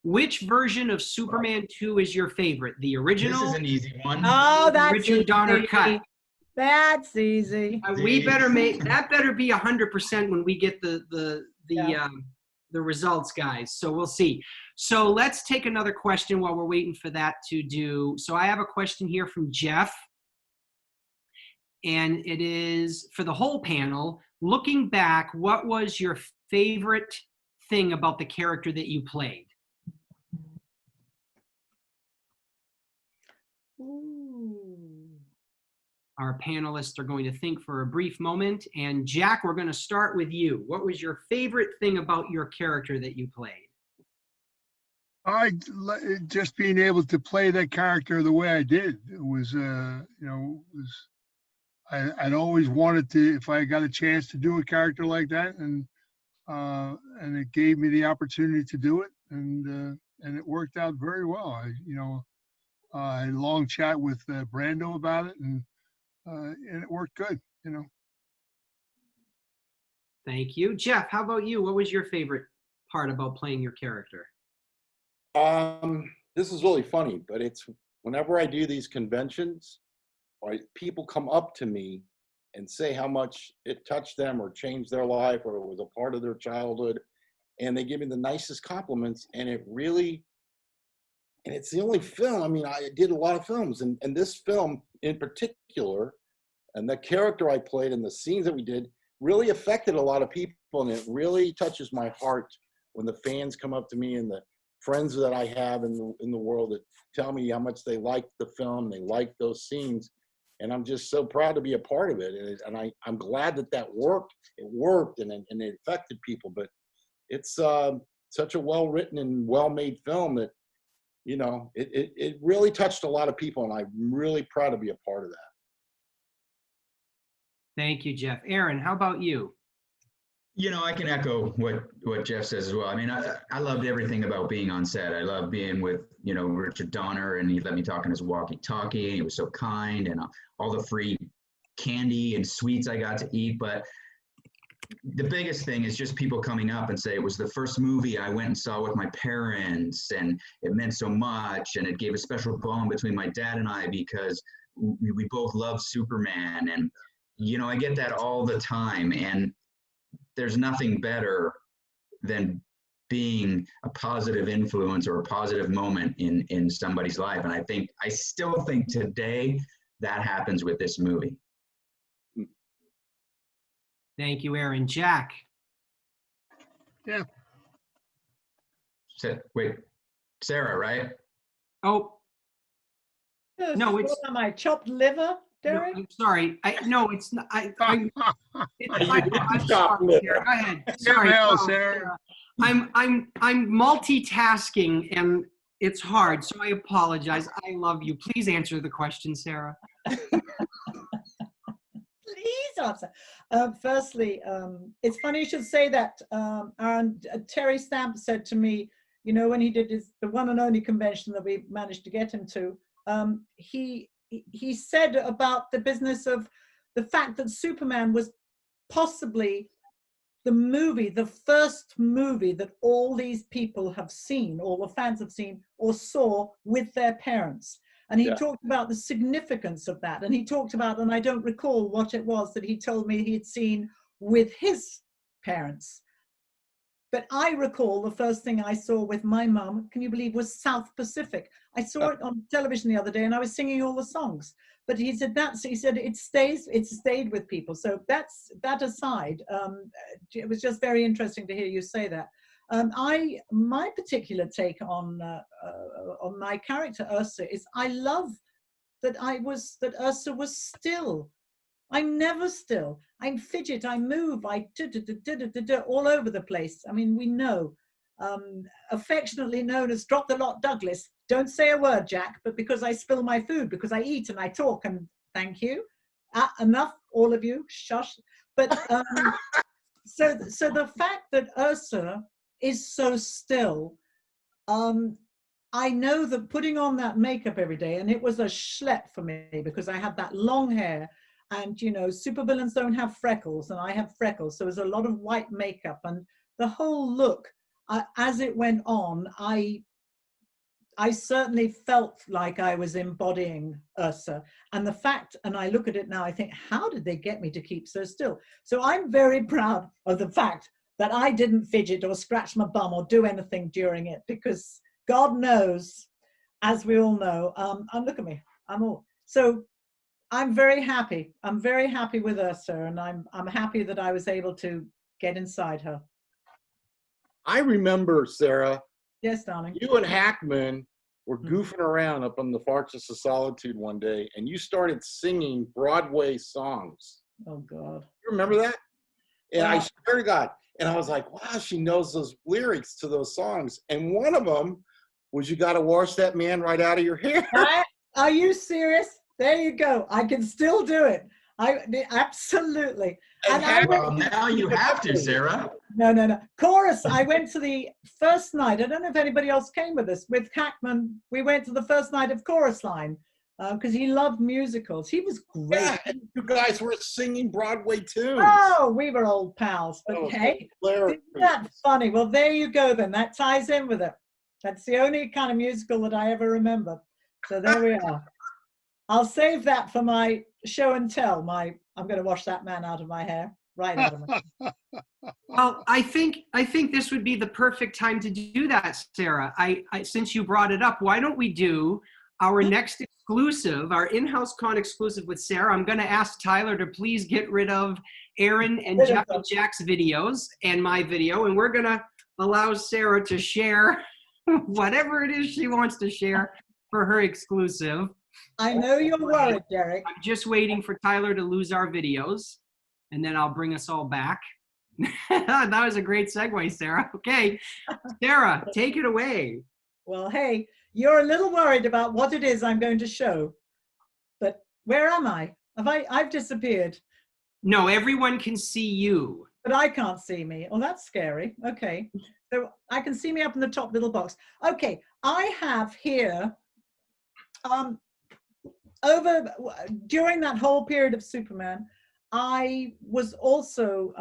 Speaker 1: Which version of Superman 2 is your favorite? The original?
Speaker 5: This is an easy one.
Speaker 2: Oh, that's
Speaker 1: Richard
Speaker 2: easy.
Speaker 1: Donner cut.
Speaker 2: That's easy.
Speaker 1: We better make that better be 100% when we get the the results, guys. So we'll see. So let's take another question while we're waiting for that to do. So I have a question here from Jeff. And it is for the whole panel. Looking back, what was your favorite thing about the character that you played?
Speaker 2: Ooh.
Speaker 1: Our panelists are going to think for a brief moment. And Jack, we're going to start with you. What was your favorite thing about your character that you played?
Speaker 3: Just being able to play that character the way I did. It was, I'd always wanted to, if I got a chance to do a character like that, and it gave me the opportunity to do it, and it worked out very well. I had a long chat with Brando about it, and it worked good.
Speaker 1: Thank you. Jeff, how about you? What was your favorite part about playing your character?
Speaker 4: This is really funny, but it's whenever I do these conventions, right, people come up to me and say how much it touched them or changed their life or it was a part of their childhood, and they give me the nicest compliments, and it's the only film. I mean, I did a lot of films, and this film in particular, and the character I played and the scenes that we did really affected a lot of people, and it really touches my heart when the fans come up to me and the friends that I have in the world that tell me how much they like the film, they like those scenes, and I'm just so proud to be a part of it. And I'm glad that worked. It worked, and it affected people. But it's such a well-written and well-made film that, it really touched a lot of people, and I'm really proud to be a part of that.
Speaker 1: Thank you, Jeff. Aaron, how about you?
Speaker 5: I can echo what Jeff says as well. I mean, I loved everything about being on set. I loved being with, Richard Donner, and he let me talk on his walkie-talkie, and he was so kind, and all the free candy and sweets I got to eat. But the biggest thing is just people coming up and say, it was the first movie I went and saw with my parents, and it meant so much, and it gave a special bond between my dad and I because we both love Superman. And, I get that all the time. And there's nothing better than being a positive influence or a positive moment in somebody's life. And I still think today that happens with this movie.
Speaker 1: Thank you, Aaron. Jack?
Speaker 3: Yeah.
Speaker 5: Wait, Sarah, right?
Speaker 1: Oh, no, it's
Speaker 2: my chopped liver, Derek.
Speaker 1: No, I'm sorry. It's not. It's my fault. I'm
Speaker 4: Chopped
Speaker 1: sorry,
Speaker 4: liver.
Speaker 1: Sarah. Go ahead. Sorry,
Speaker 3: Hell,
Speaker 1: no,
Speaker 3: Sarah.
Speaker 1: I'm multitasking and it's hard, so I apologize. I love you. Please answer the question, Sarah.
Speaker 2: Please answer. Firstly, it's funny you should say that. Terry Stamp said to me, when he did the one and only convention that we managed to get him to, he said about the business of the fact that Superman was possibly the first movie that all these people have seen, all the fans have seen or saw with their parents. And he talked about the significance of that. And he talked about, and I don't recall what it was that he told me he'd seen with his parents. But I recall the first thing I saw with my mum, can you believe, was South Pacific. I saw it on television the other day and I was singing all the songs. But he said it stayed with people. So that aside, it was just very interesting to hear you say that. My particular take on my character Ursa is I love that Ursa was still. I'm never still. I fidget, I move, I all over the place. I mean, we know, affectionately known as Drop the Lot Douglas. Don't say a word, Jack, but because I spill my food, because I eat and I talk, and thank you. Enough, all of you, shush. But so the fact that Ursa is so still, I know that putting on that makeup every day, and it was a schlep for me because I had that long hair. And, supervillains don't have freckles, and I have freckles. So there's a lot of white makeup. And the whole look, as it went on, I certainly felt like I was embodying Ursa. And the fact, and I look at it now, I think, how did they get me to keep so still? So I'm very proud of the fact But I didn't fidget or scratch my bum or do anything during it because God knows, as we all know, and look at me, so I'm very happy. I'm very happy with Ursa, and I'm happy that I was able to get inside her.
Speaker 4: I remember, Sarah,
Speaker 2: Yes, darling.
Speaker 4: you and Hackman were goofing around up on the Fortress of Solitude one day, and you started singing Broadway songs.
Speaker 2: Oh, God.
Speaker 4: You remember that? And I
Speaker 2: Wow.
Speaker 4: swear to God, and I was like, wow, she knows those lyrics to those songs. And one of them was, you got to wash that man right out of your hair.
Speaker 2: Are you serious? There you go. I can still do it. Absolutely.
Speaker 4: And
Speaker 5: Well, now you have to, Sarah.
Speaker 2: No. Chorus. I went to the first night. I don't know if anybody else came with us. With Hackman, we went to the first night of Chorus Line because he loved musicals. He was great.
Speaker 4: Yeah, and you guys were singing Broadway tunes.
Speaker 2: Oh, we were old pals. But
Speaker 4: Oh,
Speaker 2: hey,
Speaker 4: hilarious.
Speaker 2: isn't that funny? Well, there you go then. That ties in with it. That's the only kind of musical that I ever remember. So there we are. I'll save that for my show and tell. I'm going to wash that man out of my hair. Right out of my hair.
Speaker 1: Well, I think this would be the perfect time to do that, Sarah. I since you brought it up, why don't we do our next exclusive, our InHouse-CON exclusive with Sarah? I'm going to ask Tyler to please get rid of Aaron and Jeff and Jack's videos and my video, and we're going to allow Sarah to share whatever it is she wants to share for her exclusive.
Speaker 2: I know you're worried, Derek.
Speaker 1: I'm just waiting for Tyler to lose our videos, and then I'll bring us all back. That was a great segue, Sarah. Okay, Sarah, take it away.
Speaker 2: Well, hey, you're a little worried about what it is I'm going to show, but where am I? I've disappeared.
Speaker 1: No, everyone can see you.
Speaker 2: But I can't see me. Oh, that's scary. Okay, so I can see me up in the top little box. Okay, I have here, during that whole period of Superman, I was also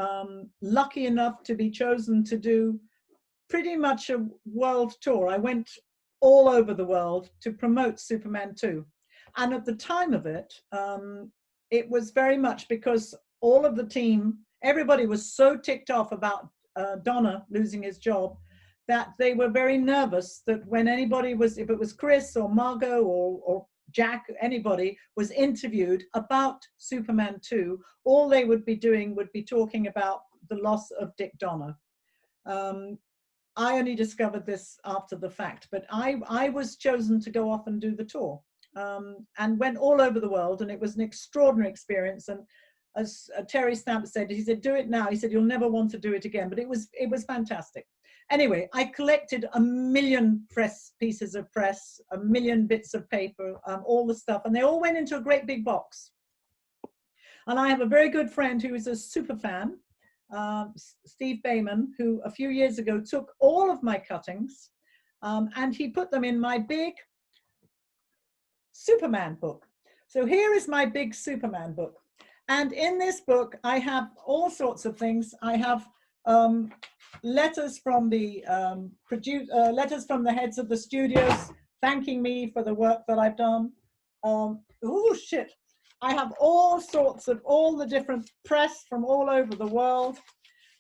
Speaker 2: lucky enough to be chosen to do pretty much a world tour. I went all over the world to promote Superman 2. And at the time of it, it was very much because all of the team, everybody was so ticked off about Donna losing his job that they were very nervous that when anybody was, if it was Chris or Margot or Jack, anybody was interviewed about Superman 2, all they would be doing would be talking about the loss of Dick Donner. I only discovered this after the fact, but I was chosen to go off and do the tour and went all over the world, and it was an extraordinary experience. And as Terry Stamp said, he said, do it now. He said, you'll never want to do it again, but it was fantastic. Anyway, I collected 1 million pieces of press, 1 million bits of paper, all the stuff, and they all went into a great big box. And I have a very good friend who is a super fan, Steve Bayman, who a few years ago took all of my cuttings and he put them in my big Superman book. So here is my big Superman book. And in this book, I have all sorts of things. I have letters from the letters from the heads of the studios thanking me for the work that I've done. Oh shit! I have all sorts of all the different press from all over the world,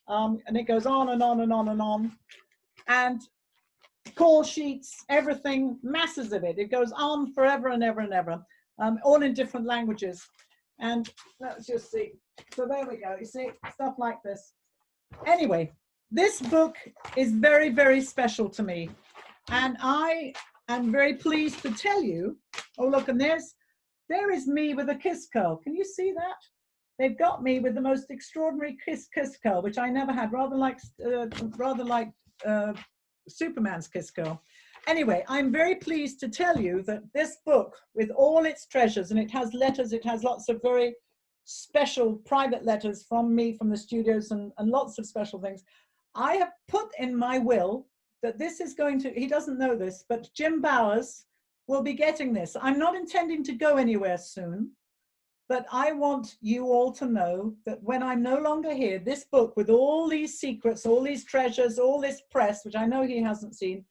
Speaker 2: and it goes on and on and on and on, and call sheets, everything, masses of it. It goes on forever and ever and ever, all in different languages. And let's just see. So there we go. You see, stuff like this. Anyway, this book is very, very special to me. And I am very pleased to tell you, oh, look, and there is me with a kiss curl. Can you see that? They've got me with the most extraordinary kiss curl, which I never had, rather like Superman's kiss curl. Anyway, I'm very pleased to tell you that this book, with all its treasures, and it has letters, it has lots of very special private letters from me, from the studios, and lots of special things. I have put in my will that this is going to, he doesn't know this, but Jim Bowers will be getting this. I'm not intending to go anywhere soon, but I want you all to know that when I'm no longer here, this book with all these secrets, all these treasures, all this press, which I know he hasn't seen,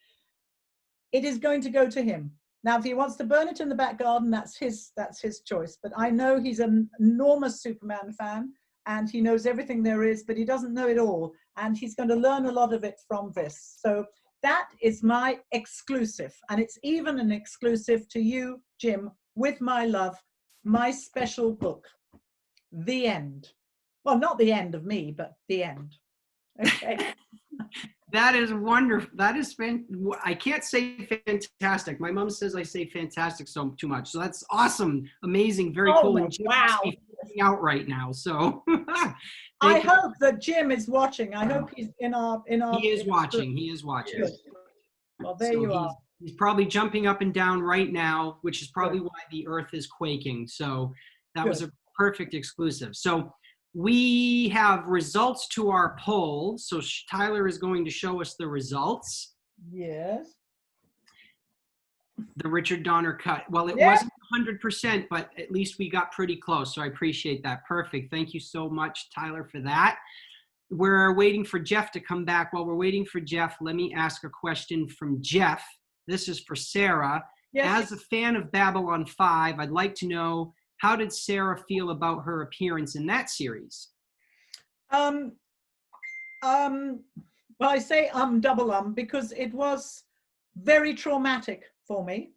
Speaker 2: it is going to go to him. Now, if he wants to burn it in the back garden, that's his choice. But I know he's an enormous Superman fan, and he knows everything there is, but he doesn't know it all. And he's going to learn a lot of it from this. So that is my exclusive. And it's even an exclusive to you, Jim, with my love, my special book, The End. Well, not the end of me, but the end. Okay.
Speaker 1: That is wonderful. That is I can't say fantastic. My mom says I say fantastic too much. So that's awesome, amazing, very cool. And Jim
Speaker 2: wow.
Speaker 1: must be freaking out right now. So
Speaker 2: I hope that Jim is watching. I hope he's in our.
Speaker 1: He is watching. He is watching.
Speaker 2: Good. Well, there
Speaker 1: So
Speaker 2: you are.
Speaker 1: He's probably jumping up and down right now, which is probably why the earth is quaking. So that was a perfect exclusive. So we have results to our poll. So Tyler is going to show us the results.
Speaker 2: Yes.
Speaker 1: The Richard Donner cut. Well, it wasn't 100%, but at least we got pretty close. So I appreciate that. Perfect. Thank you so much, Tyler, for that. We're waiting for Jeff to come back. While we're waiting for Jeff, let me ask a question from Jeff. This is for Sarah.
Speaker 2: Yes.
Speaker 1: As a fan of Babylon 5, I'd like to know, how did Sarah feel about her appearance in that series?
Speaker 2: Well, I say double because it was very traumatic for me.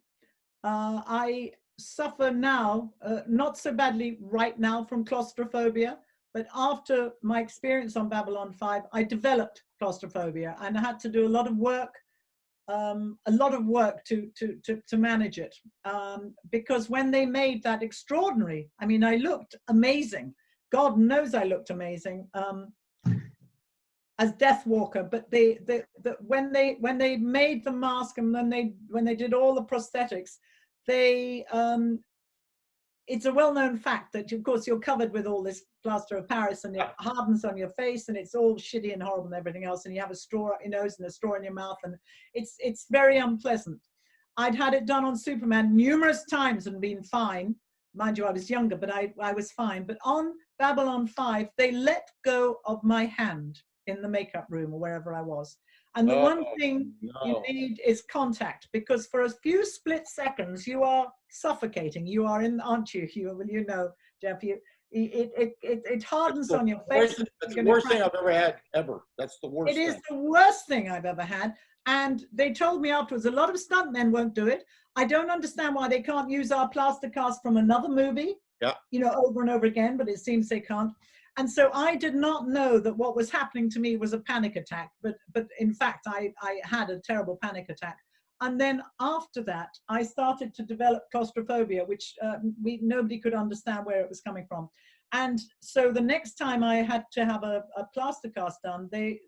Speaker 2: I suffer now, not so badly right now from claustrophobia, but after my experience on Babylon 5, I developed claustrophobia and I had to do a lot of work to manage it. Because when they made that extraordinary, I mean, I looked amazing. God knows I looked amazing as Deathwalker. But when they made the mask and when they did all the prosthetics, it's a well-known fact that, of course, you're covered with all this plaster of Paris and it hardens on your face and it's all shitty and horrible and everything else, and you have a straw up your nose and a straw in your mouth, and it's very unpleasant. I'd had it done on Superman numerous times and been fine. Mind you, I was younger, but I was fine. But on Babylon 5, they let go of my hand in the makeup room or wherever I was. And the one thing you need is contact, because for a few split seconds you are suffocating. You are in, aren't you? You know, Jeff. It hardens on your face.
Speaker 4: That's the worst thing I've ever had ever. That's the worst.
Speaker 2: It is the worst thing I've ever had. And they told me afterwards, a lot of stuntmen won't do it. I don't understand why they can't use our plaster cast from another movie.
Speaker 4: Yeah.
Speaker 2: You know, over and over again, but it seems they can't. And so I did not know that what was happening to me was a panic attack, but in fact, I had a terrible panic attack. And then after that, I started to develop claustrophobia, which nobody could understand where it was coming from. And so the next time I had to have a plaster cast done, they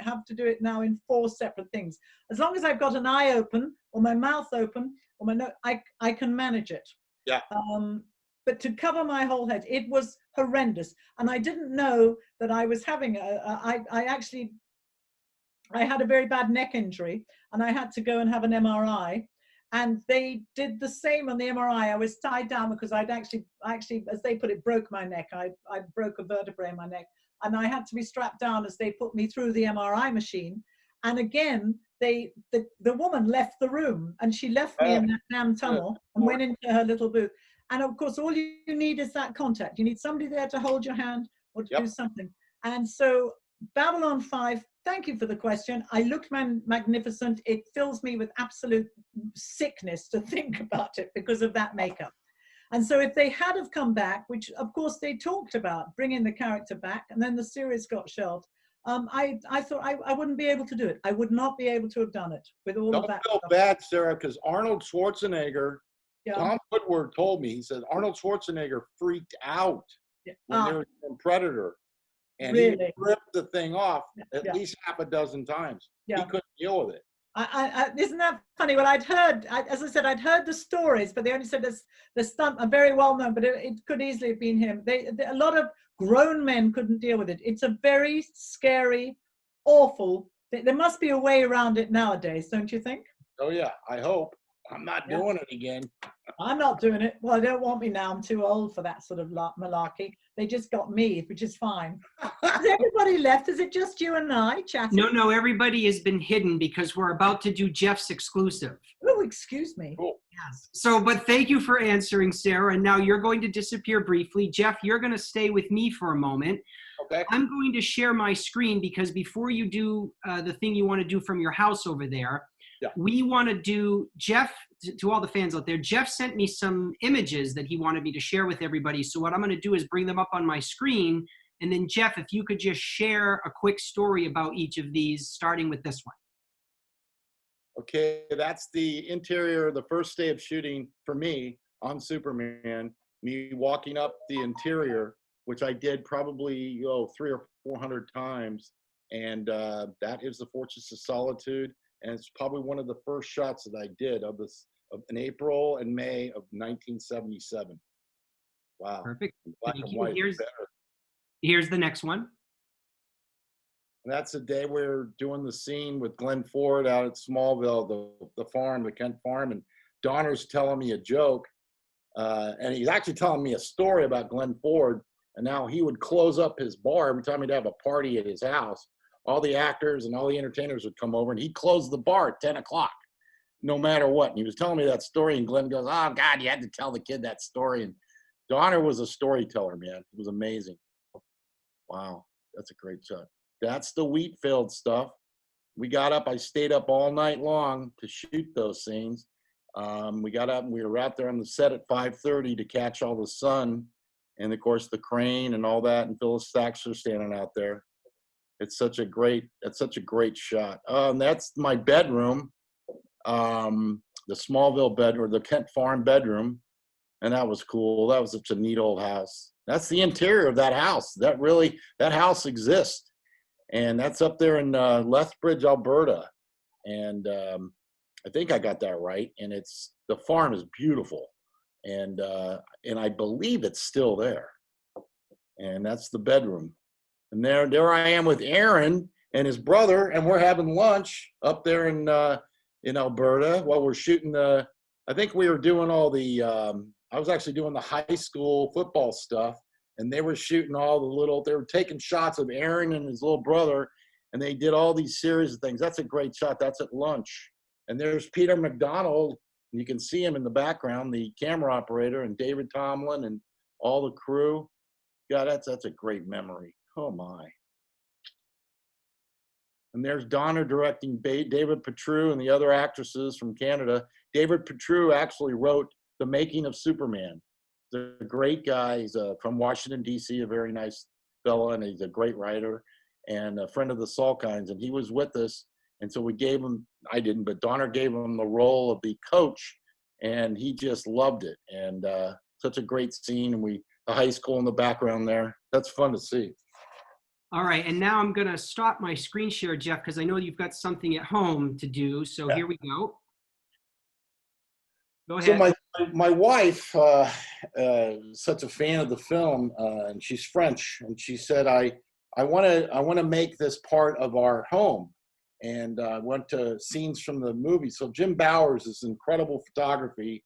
Speaker 2: have to do it now in 4 separate things. As long as I've got an eye open or my mouth open or my nose, I can manage it.
Speaker 4: Yeah.
Speaker 2: But to cover my whole head, it was horrendous. And I didn't know that I was having I had a very bad neck injury and I had to go and have an MRI. And they did the same on the MRI. I was tied down because I'd actually, as they put it, broke my neck. I broke a vertebrae in my neck. And I had to be strapped down as they put me through the MRI machine. And again, the woman left the room and she left me in that damn tunnel and went into her little booth. And of course, all you need is that contact. You need somebody there to hold your hand or to do something. And so Babylon 5, thank you for the question. I looked magnificent. It fills me with absolute sickness to think about it because of that makeup. And so if they had have come back, which of course they talked about bringing the character back, and then the series got shelved, I thought I wouldn't be able to do it. I would not be able to have done it with all of that.
Speaker 4: Don't feel bad, Sarah, because Arnold Schwarzenegger, Tom Woodward told me, he said Arnold Schwarzenegger freaked out when they were in Predator. And he ripped the thing off at least half a dozen times. He couldn't deal with it.
Speaker 2: Isn't that funny? Well, I'd heard, as I said, I'd heard the stories, but they only said the stunt are very well known, but it could easily have been him. A lot of grown men couldn't deal with it. It's a very scary, awful, there must be a way around it nowadays, don't you think?
Speaker 4: Oh yeah, I hope. I'm not doing it again.
Speaker 2: I'm not doing it. Well, they don't want me now. I'm too old for that sort of malarkey. They just got me, which is fine. Has everybody left? Is it just you and I chatting?
Speaker 1: No, everybody has been hidden because we're about to do Jeff's exclusive.
Speaker 2: Oh, excuse me.
Speaker 4: Cool.
Speaker 1: Yes. So, but thank you for answering, Sarah. And now you're going to disappear briefly. Jeff, you're going to stay with me for a moment.
Speaker 4: Okay.
Speaker 1: I'm going to share my screen because before you do the thing you want to do from your house over there,
Speaker 4: Yeah.
Speaker 1: we want to do, Jeff, to all the fans out there, Jeff sent me some images that he wanted me to share with everybody. So what I'm going to do is bring them up on my screen. And then Jeff, if you could just share a quick story about each of these, starting with this one.
Speaker 4: Okay, that's the interior, the first day of shooting for me on Superman, me walking up the interior, which I did probably 300 or 400 times. And that is the Fortress of Solitude. And it's probably one of the first shots that I did of this in April and May of 1977. Wow.
Speaker 1: Perfect.
Speaker 4: Black
Speaker 1: Thank
Speaker 4: and
Speaker 1: you.
Speaker 4: white is better.
Speaker 1: Here's the next one.
Speaker 4: And that's the day we're doing the scene with Glenn Ford out at Smallville, the farm, the Kent farm. And Donner's telling me a joke. And he's actually telling me a story about Glenn Ford. And now he would close up his bar every time he'd have a party at his house. All the actors and all the entertainers would come over and he'd close the bar at 10 o'clock, no matter what. And he was telling me that story. And Glenn goes, "Oh, God, you had to tell the kid that story." And Donner was a storyteller, man. It was amazing. Wow, that's a great shot. That's the wheat field stuff. We got up, I stayed up all night long to shoot those scenes. We got up and we were out there on the set at 5:30 to catch all the sun. And of course the crane and all that, and Phyllis Thaxter standing out there. It's such a great shot. And that's my bedroom, the Smallville bed or the Kent Farm bedroom. And that was cool. That was such a neat old house. That's the interior of that house. That house exists. And that's up there in Lethbridge, Alberta. And I think I got that right. And the farm is beautiful. And I believe it's still there. And that's the bedroom. And there I am with Aaron and his brother, and we're having lunch up there in Alberta while we're shooting I think we were doing all the, I was actually doing the high school football stuff. And they were shooting they were taking shots of Aaron and his little brother, and they did all these series of things. That's a great shot. That's at lunch. And there's Peter McDonald. You can see him in the background, the camera operator, and David Tomlin and all the crew. God, that's a great memory. Oh, my. And there's Donner directing David Petru and the other actresses from Canada. David Petru actually wrote The Making of Superman. He's a great guy. He's from Washington, D.C., a very nice fellow, and he's a great writer and a friend of the Salkinds. And he was with us. And so we gave him, I didn't, but Donner gave him the role of the coach, and he just loved it. And such a great scene. And the high school in the background there. That's fun to see.
Speaker 1: All right, and now I'm going to stop my screen share, Jeff, because I know you've got something at home to do. So Here we go. Go ahead.
Speaker 4: So my wife, such a fan of the film, and she's French, and she said, I want to make this part of our home. And I went to scenes from the movie. So Jim Bowers is incredible photography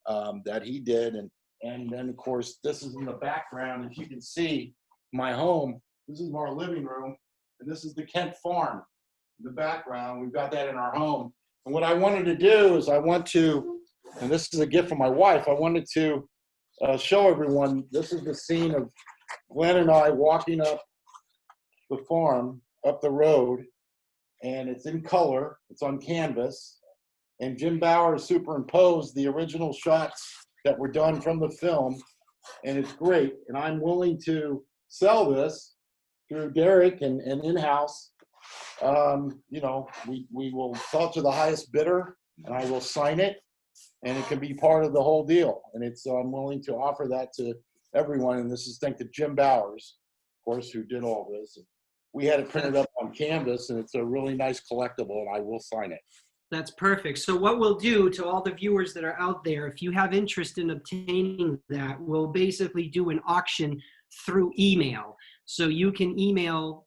Speaker 4: that he did. And then, of course, this is in the background. If you can see my home, this is our living room, and this is the Kent farm in the background. We've got that in our home. And what I wanted to do is and this is a gift from my wife, I wanted to show everyone, this is the scene of Glenn and I walking up the farm, up the road, and it's in color, it's on canvas, and Jim Bauer superimposed the original shots that were done from the film, and it's great. And I'm willing to sell this through Derek and InHouse. We will sell it to the highest bidder, and I will sign it, and it can be part of the whole deal. And I'm willing to offer that to everyone. And this is thanks to Jim Bowers, of course, who did all this. We had it printed up on canvas, and it's a really nice collectible, and I will sign it.
Speaker 1: That's perfect. So what we'll do to all the viewers that are out there, if you have interest in obtaining that, we'll basically do an auction through email. So you can email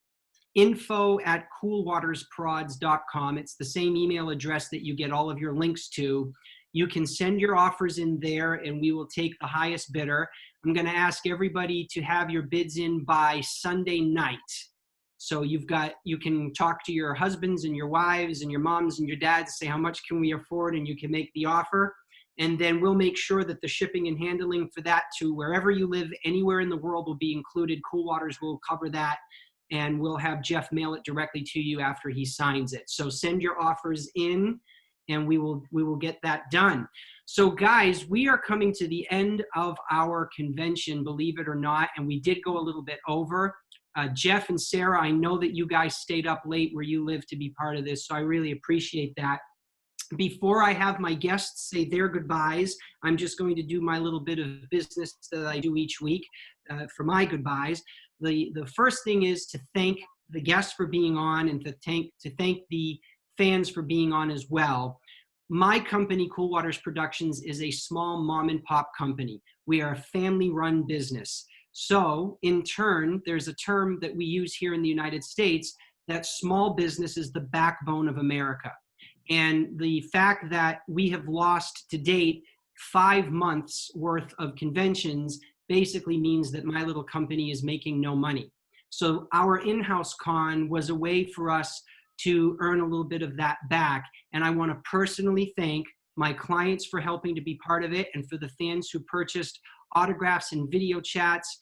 Speaker 1: info@coolwatersprods.com. It's the same email address that you get all of your links to. You can send your offers in there, and we will take the highest bidder. I'm going to ask everybody to have your bids in by Sunday night. So you can talk to your husbands and your wives and your moms and your dads, say how much can we afford, and you can make the offer. And then we'll make sure that the shipping and handling for that to wherever you live, anywhere in the world, will be included. Cool Waters will cover that. And we'll have Jeff mail it directly to you after he signs it. So send your offers in, and we will get that done. So guys, we are coming to the end of our convention, believe it or not, and we did go a little bit over. Jeff and Sarah, I know that you guys stayed up late where you live to be part of this, so I really appreciate that. Before I have my guests say their goodbyes, I'm just going to do my little bit of business that I do each week for my goodbyes. The first thing is to thank the guests for being on, and to thank the fans for being on as well. My company, Cool Waters Productions, is a small mom and pop company. We are a family-run business. So in turn, there's a term that we use here in the United States, that small business is the backbone of America. And the fact that we have lost to date 5 months worth of conventions basically means that my little company is making no money. So our InHouse-CON was a way for us to earn a little bit of that back. And I want to personally thank my clients for helping to be part of it, and for the fans who purchased autographs and video chats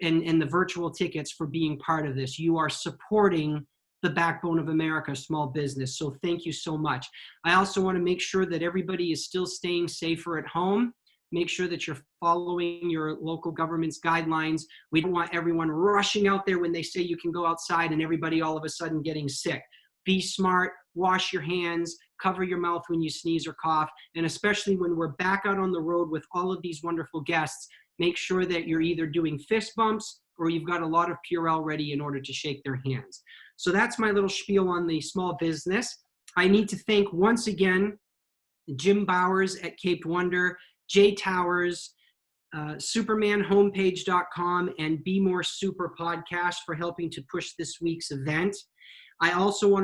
Speaker 1: and the virtual tickets for being part of this. You are supporting the backbone of America, small business. So thank you so much. I also want to make sure that everybody is still staying safer at home. Make sure that you're following your local government's guidelines. We don't want everyone rushing out there when they say you can go outside and everybody all of a sudden getting sick. Be smart, wash your hands, cover your mouth when you sneeze or cough, and especially when we're back out on the road with all of these wonderful guests, make sure that you're either doing fist bumps or you've got a lot of Purell ready in order to shake their hands. So that's my little spiel on the small business. I need to thank once again Jim Bowers at Cape Wonder, Jay Towers, supermanhomepage.com, and Be More Super Podcast for helping to push this week's event. I also want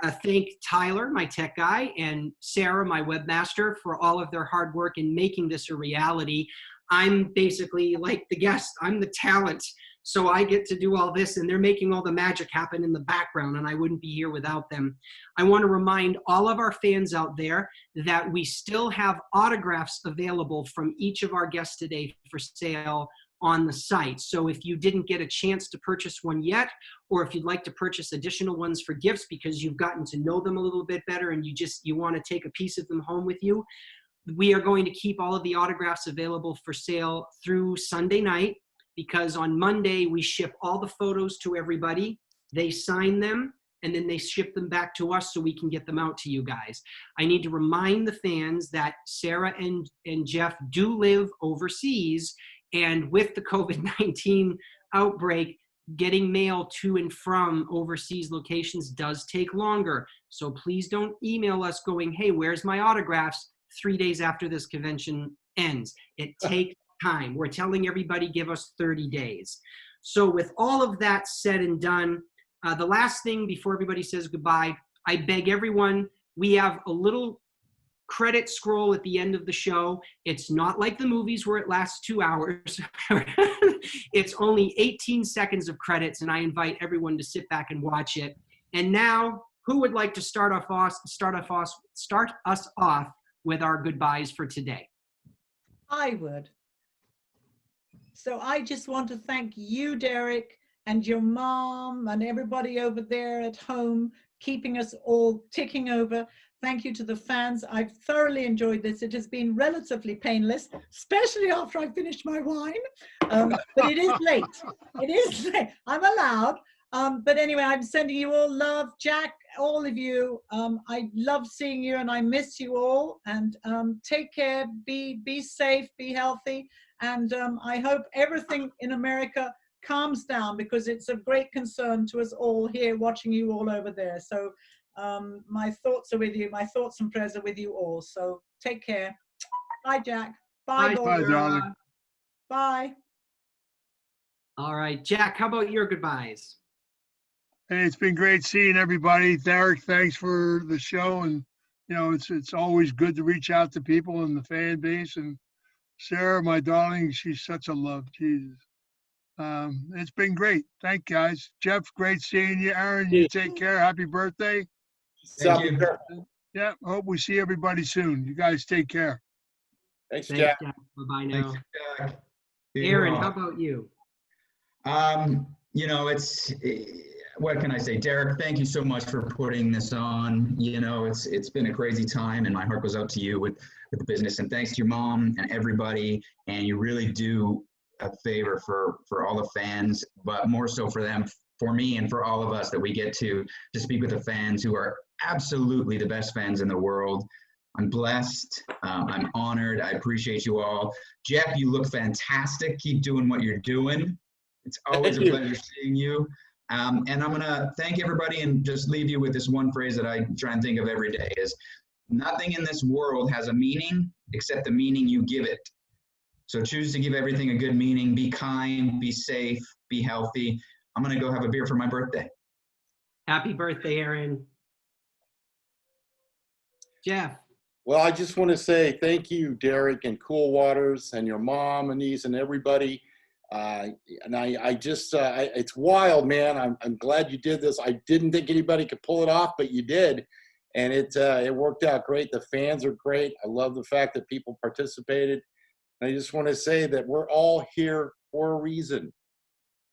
Speaker 1: to thank Tyler, my tech guy, and Sarah, my webmaster, for all of their hard work in making this a reality. I'm basically like the guest. I'm the talent. So I get to do all this, and they're making all the magic happen in the background, and I wouldn't be here without them. I want to remind all of our fans out there that we still have autographs available from each of our guests today for sale on the site. So if you didn't get a chance to purchase one yet, or if you'd like to purchase additional ones for gifts because you've gotten to know them a little bit better and you want to take a piece of them home with you, we are going to keep all of the autographs available for sale through Sunday night, because on Monday we ship all the photos to everybody, they sign them, and then they ship them back to us so we can get them out to you guys. I need to remind the fans that Sarah and Jeff do live overseas, and with the COVID-19 outbreak, getting mail to and from overseas locations does take longer. So please don't email us going, hey, where's my autographs 3 days after this convention ends. It takes time. We're telling everybody, give us 30 days. So with all of that said and done, the last thing before everybody says goodbye, I beg everyone, we have a little credit scroll at the end of the show. It's not like the movies where it lasts 2 hours. It's only 18 seconds of credits, and I invite everyone to sit back and watch it. And now, who would like to start us off with our goodbyes for today?
Speaker 2: I would. So I just want to thank you, Derek, and your mom and everybody over there at home, keeping us all ticking over. Thank you to the fans. I've thoroughly enjoyed this. It has been relatively painless, especially after I finished my wine. But it is late. It is late. I'm allowed. But anyway, I'm sending you all love. Jack, all of you. I love seeing you, and I miss you all. And take care. Be safe. Be healthy. And I hope everything in America calms down, because it's of great concern to us all here, watching you all over there. So my thoughts are with you. My thoughts and prayers are with you all. So take care. Bye, Jack. Bye,
Speaker 3: Bye, darling.
Speaker 2: Bye.
Speaker 1: All right, Jack, how about your goodbyes?
Speaker 3: Hey, it's been great seeing everybody. Derek, thanks for the show. And, you know, it's always good to reach out to people in the fan base. And Sarah, my darling, she's such a love. Jesus. It's been great. Thank you, guys. Jeff, great seeing you. Aaron, you take care. Happy birthday.
Speaker 5: Thank you.
Speaker 3: Yeah, hope we see everybody soon. You guys take care.
Speaker 4: Thanks,
Speaker 1: Thanks,
Speaker 4: Jack.
Speaker 1: Jeff. Bye-bye
Speaker 5: Thanks,
Speaker 1: now.
Speaker 5: Jack. See you
Speaker 1: Aaron,
Speaker 5: all.
Speaker 1: how about you?
Speaker 5: You know, what can I say? Derek, thank you so much for putting this on. You know, it's been a crazy time, and my heart goes out to you with the business. And thanks to your mom and everybody. And you really do a favor for all the fans, but more so for them, for me, and for all of us that we get to speak with the fans who are absolutely the best fans in the world. I'm blessed. I'm honored. I appreciate you all. Jeff, you look fantastic. Keep doing what you're doing. It's always a
Speaker 4: Thank you.
Speaker 5: pleasure seeing you. And I'm going to thank everybody and just leave you with this one phrase that I try and think of every day is nothing in this world has a meaning except the meaning you give it. So choose to give everything a good meaning. Be kind, be safe, be healthy. I'm going to go have a beer for my birthday.
Speaker 1: Happy birthday, Aaron. Jeff.
Speaker 4: Well, I just want to say thank you, Derek and Cool Waters and your mom, Anise, and everybody. And I just, it's wild, man. I'm glad you did this. I didn't think anybody could pull it off, but you did. And it worked out great. The fans are great. I love the fact that people participated. And I just want to say that we're all here for a reason.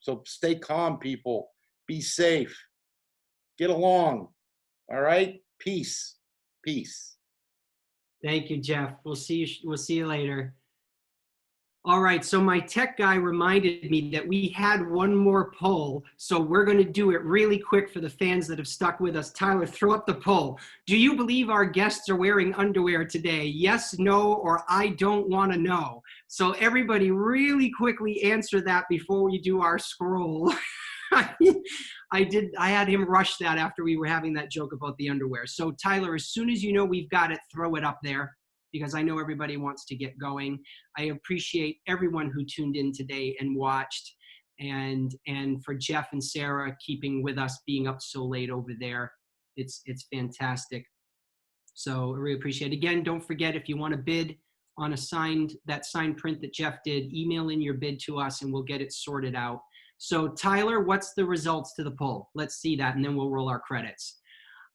Speaker 4: So stay calm, people. Be safe. Get along. All right? Peace. Peace.
Speaker 1: Thank you, Jeff. We'll see you later. All right, so my tech guy reminded me that we had one more poll, so we're going to do it really quick for the fans that have stuck with us. Tyler, throw up the poll. Do you believe our guests are wearing underwear today? Yes, no, or I don't want to know. So everybody really quickly answer that before we do our scroll. I had him rush that after we were having that joke about the underwear. So Tyler, as soon as you know we've got it, throw it up there, because I know everybody wants to get going. I appreciate everyone who tuned in today and watched, and for Jeff and Sarah keeping with us, being up so late over there. It's fantastic. So I really appreciate it. Again, don't forget, if you want to bid on that signed print that Jeff did, email in your bid to us and we'll get it sorted out. So Tyler, what's the results to the poll? Let's see that, and then we'll roll our credits.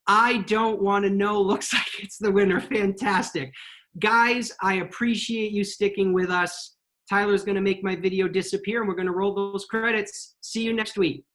Speaker 1: I don't want to know looks like it's the winner. Fantastic. Guys, I appreciate you sticking with us. Tyler's going to make my video disappear, and we're going to roll those credits. See you next week.